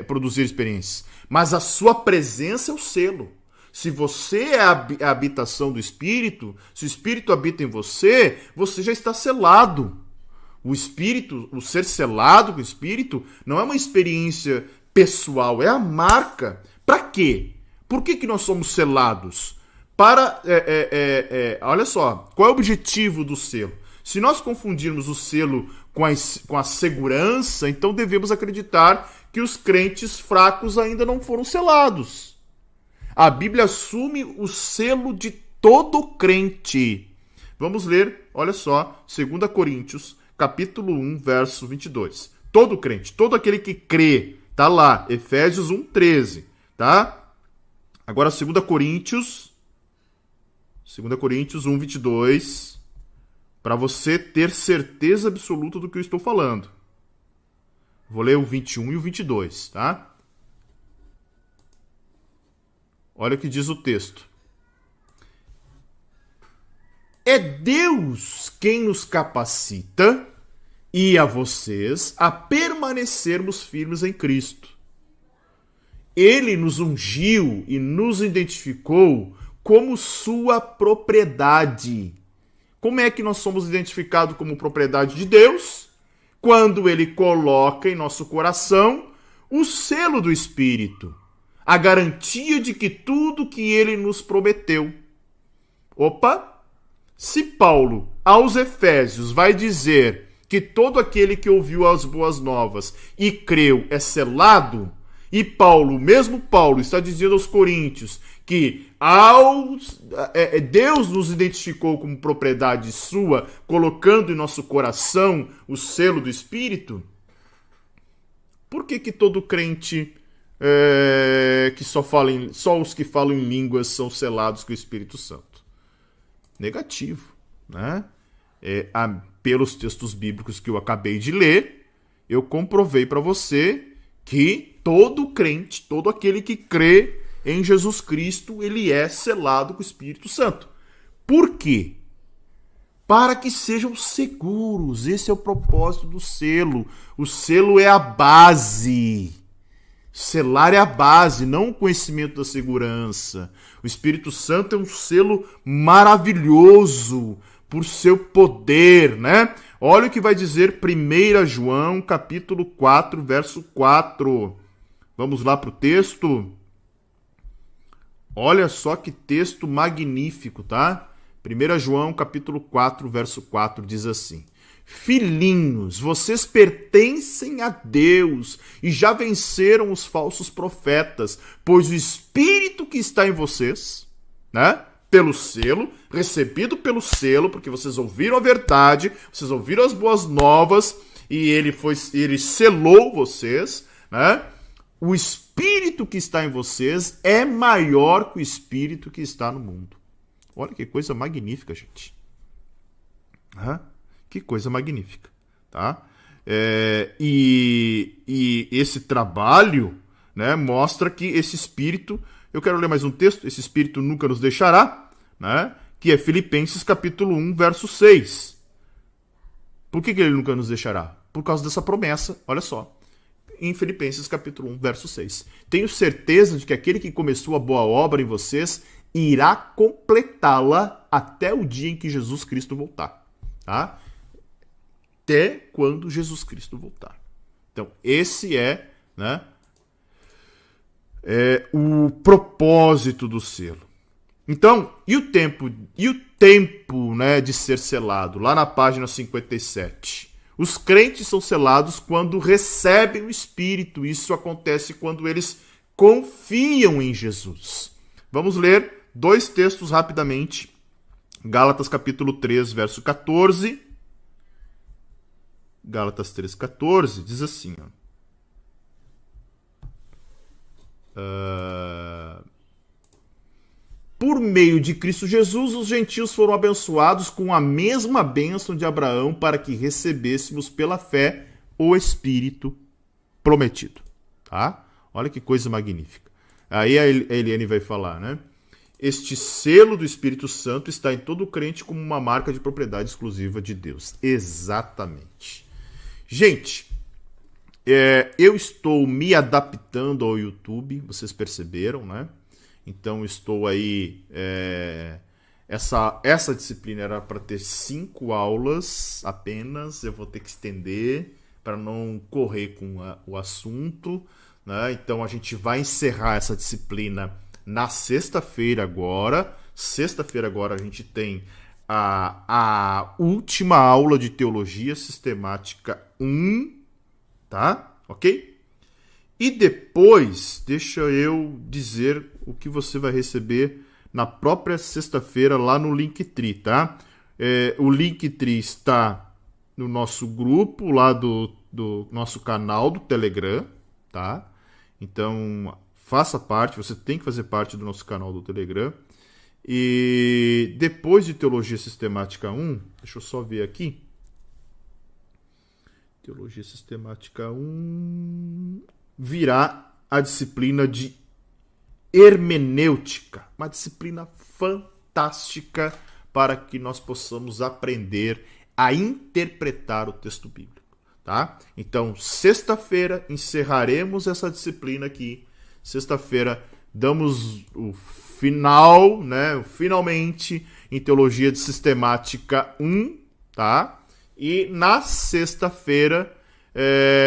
produzir experiências, mas a sua presença é o selo. Se você é a habitação do Espírito, se o Espírito habita em você, você já está selado. O Espírito, o ser selado com o Espírito, não é uma experiência pessoal, é a marca. Para quê? Por que nós somos selados? Olha só, qual é o objetivo do selo? Se nós confundirmos o selo com a segurança, então devemos acreditar que os crentes fracos ainda não foram selados. A Bíblia assume o selo de todo crente. Vamos ler, olha só, 2 Coríntios, capítulo 1, verso 22. Todo crente, todo aquele que crê, tá lá, Efésios 1, 13, tá? Agora 2 Coríntios 1, 22, para você ter certeza absoluta do que eu estou falando. Vou ler o 21 e o 22, tá? Olha o que diz o texto. É Deus quem nos capacita, e a vocês, a permanecermos firmes em Cristo. Ele nos ungiu e nos identificou como sua propriedade. Como é que nós somos identificados como propriedade de Deus? Quando ele coloca em nosso coração o selo do Espírito, a garantia de que tudo que ele nos prometeu. Opa! Se Paulo, aos Efésios, vai dizer que todo aquele que ouviu as boas novas e creu é selado, e Paulo, mesmo Paulo, está dizendo aos Coríntios que Deus nos identificou como propriedade sua, colocando em nosso coração o selo do Espírito, por que todo crente que só os que falam em línguas são selados com o Espírito Santo? Negativo, né? Pelos textos bíblicos que eu acabei de ler, eu comprovei para você que todo crente, todo aquele que crê em Jesus Cristo, ele é selado com o Espírito Santo. Por quê? Para que sejam seguros. Esse é o propósito do selo. O selo é a base. Selar é a base, não o conhecimento da segurança. O Espírito Santo é um selo maravilhoso por seu poder, né? Olha o que vai dizer 1 João, capítulo 4, verso 4. Vamos lá para o texto? Olha só que texto magnífico, tá? 1 João, capítulo 4, verso 4, diz assim: Filhinhos, vocês pertencem a Deus e já venceram os falsos profetas, pois o Espírito que está em vocês, né? Pelo selo, recebido pelo selo, porque vocês ouviram a verdade, vocês ouviram as boas novas e ele selou vocês, né? O Espírito que está em vocês é maior que o Espírito que está no mundo. Olha que coisa magnífica, gente. Que coisa magnífica, tá? E esse trabalho, né, mostra que esse Espírito... Eu quero ler mais um texto. Esse Espírito nunca nos deixará, né? Que é Filipenses capítulo 1, verso 6. Por que ele nunca nos deixará? Por causa dessa promessa, olha só. Em Filipenses capítulo 1, verso 6. Tenho certeza de que aquele que começou a boa obra em vocês irá completá-la até o dia em que Jesus Cristo voltar. Tá? Até quando Jesus Cristo voltar. Então, esse é, né, o propósito do selo. Então, e o tempo, né, de ser selado? Lá na página 57. Os crentes são selados quando recebem o Espírito. Isso acontece quando eles confiam em Jesus. Vamos ler dois textos rapidamente. Gálatas capítulo 3, verso 14. Gálatas 3, 14 diz assim, por meio de Cristo Jesus, os gentios foram abençoados com a mesma bênção de Abraão para que recebêssemos pela fé o Espírito prometido. Tá? Olha que coisa magnífica. Aí a Eliane vai falar, né? Este selo do Espírito Santo está em todo crente como uma marca de propriedade exclusiva de Deus. Exatamente. Gente, eu estou me adaptando ao YouTube, vocês perceberam, né? Então estou aí... Essa disciplina era para ter 5 aulas apenas, eu vou ter que estender para não correr com o assunto, né? Então a gente vai encerrar essa disciplina na sexta-feira agora. Sexta-feira agora a gente tem a última aula de Teologia Sistemática 1, tá? Ok? E depois, deixa eu dizer o que você vai receber na própria sexta-feira lá no Linktree, tá? O Linktree está no nosso grupo, lá do nosso canal do Telegram, tá? Então, faça parte, você tem que fazer parte do nosso canal do Telegram. E depois de Teologia Sistemática 1, deixa eu só ver aqui. Teologia Sistemática 1... virá a disciplina de hermenêutica, uma disciplina fantástica para que nós possamos aprender a interpretar o texto bíblico, tá? Então, sexta-feira encerraremos essa disciplina aqui. Sexta-feira damos o final, né? Finalmente em Teologia de Sistemática 1, tá? E na sexta-feira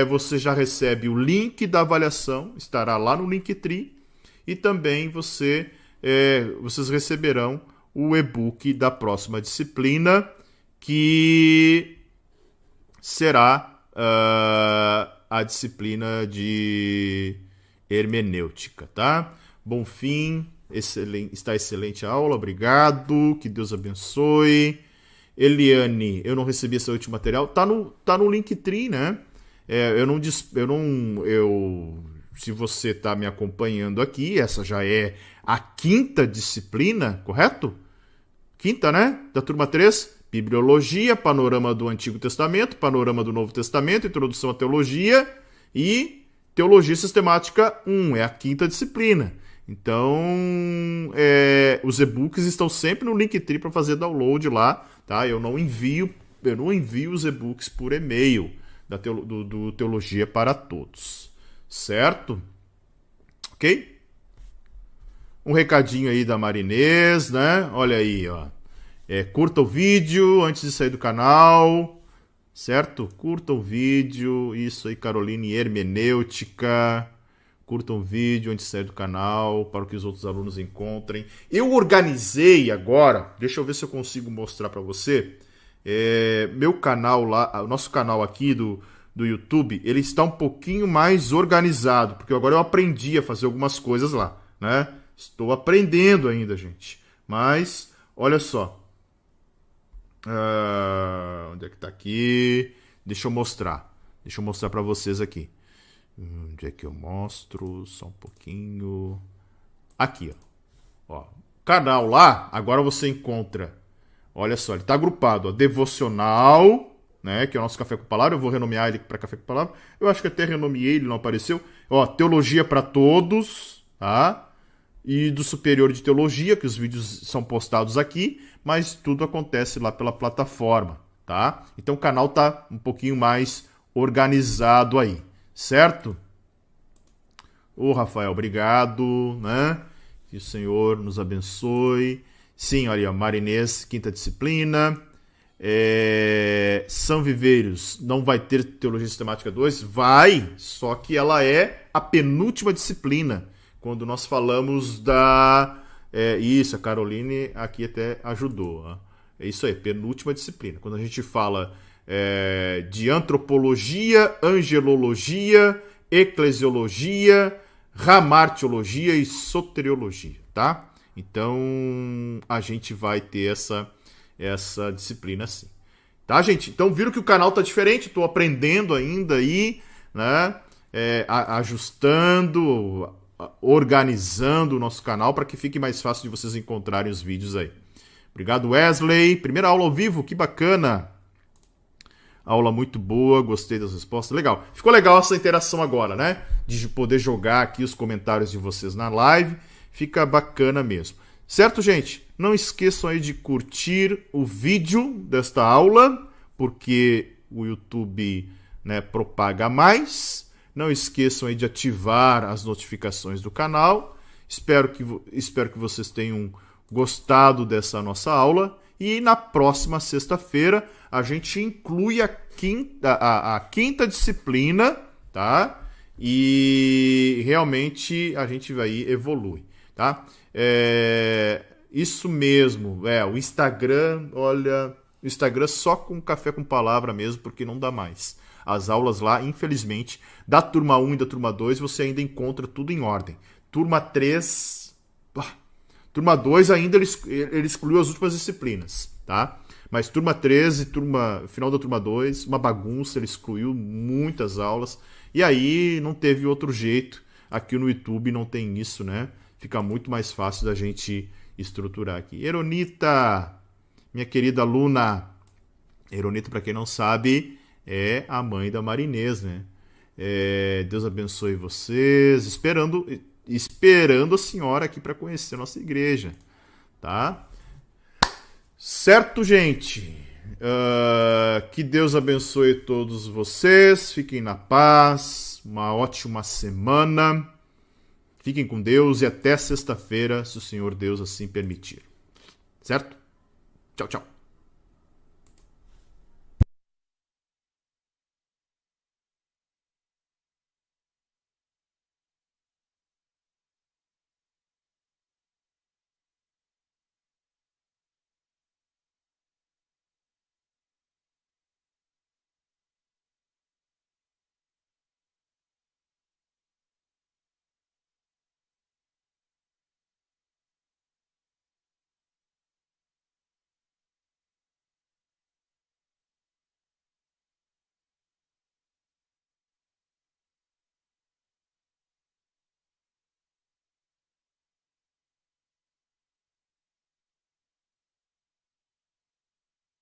você já recebe o link da avaliação, estará lá no Linktree, e também vocês receberão o e-book da próxima disciplina, que será a disciplina de hermenêutica, tá? Bom fim, está excelente a aula, obrigado, que Deus abençoe. Eliane, eu não recebi esse último material, tá no Linktree, né? Se você está me acompanhando aqui, essa já é a 5ª disciplina, correto? 5ª, né? Da turma 3, Bibliologia, Panorama do Antigo Testamento, Panorama do Novo Testamento, Introdução à Teologia e Teologia Sistemática 1, é a 5ª disciplina. Então, os e-books estão sempre no Linktree para fazer download lá, tá? Eu não envio os e-books por e-mail do Teologia para Todos, certo? Ok? Um recadinho aí da Marinês, né? Olha aí, ó. Curta o vídeo antes de sair do canal, certo? Curta o vídeo, isso aí, Caroline Hermenêutica. Curtam o vídeo antes de sair do canal, para que os outros alunos encontrem. Eu organizei agora, deixa eu ver se eu consigo mostrar para você. Meu canal lá, o nosso canal aqui do YouTube, ele está um pouquinho mais organizado, porque agora eu aprendi a fazer algumas coisas lá, né? Estou aprendendo ainda, gente. Mas, olha só. Onde é que tá aqui? Deixa eu mostrar para vocês aqui. Onde é que eu mostro? Só um pouquinho. Aqui, ó. Canal lá, agora você encontra. Olha só, ele está agrupado. Ó, devocional, né? Que é o nosso Café com Palavra. Eu vou renomear ele para Café com Palavra. Eu acho que até renomeei, ele não apareceu. Ó, Teologia para Todos, tá? E do Superior de Teologia, que os vídeos são postados aqui, mas tudo acontece lá pela plataforma, tá? Então o canal tá um pouquinho mais organizado aí, certo? Ô, Rafael, obrigado, né? Que o Senhor nos abençoe. Sim, olha, Marinês, 5ª disciplina. São Viveiros não vai ter Teologia Sistemática 2? Vai, só que ela é a penúltima disciplina. Quando nós falamos isso, a Caroline aqui até ajudou. Ó. É isso aí, penúltima disciplina. Quando a gente fala de antropologia, angelologia, eclesiologia, ramartiologia e soteriologia, tá? Então, a gente vai ter essa disciplina sim. Tá, gente? Então, viram que o canal tá diferente? Estou aprendendo ainda aí, né? Ajustando, organizando o nosso canal para que fique mais fácil de vocês encontrarem os vídeos aí. Obrigado, Wesley. Primeira aula ao vivo, que bacana. Aula muito boa, gostei das respostas. Legal. Ficou legal essa interação agora, né? De poder jogar aqui os comentários de vocês na live. Fica bacana mesmo. Certo, gente? Não esqueçam aí de curtir o vídeo desta aula, porque o YouTube, né, propaga mais. Não esqueçam aí de ativar as notificações do canal. Espero que vocês tenham gostado dessa nossa aula. E na próxima sexta-feira a gente inclui a 5ª disciplina, tá? E realmente a gente vai evolui, tá? Isso mesmo, o Instagram, olha, o Instagram só com Café com Palavra mesmo, porque não dá mais. As aulas lá, infelizmente, da turma 1 e da turma 2, você ainda encontra tudo em ordem. Turma 3... Turma 2 ainda ele excluiu as últimas disciplinas, tá? Mas turma 3 e final da turma 2, uma bagunça, ele excluiu muitas aulas. E aí não teve outro jeito. Aqui no YouTube não tem isso, né? Fica muito mais fácil da gente estruturar aqui. Eronita, minha querida aluna. Eronita, para quem não sabe, é a mãe da Marinês, né? Deus abençoe vocês. Esperando a senhora aqui para conhecer a nossa igreja, tá? Certo, gente? Que Deus abençoe todos vocês. Fiquem na paz. Uma ótima semana. Fiquem com Deus e até sexta-feira, se o Senhor Deus assim permitir. Certo? Tchau, tchau.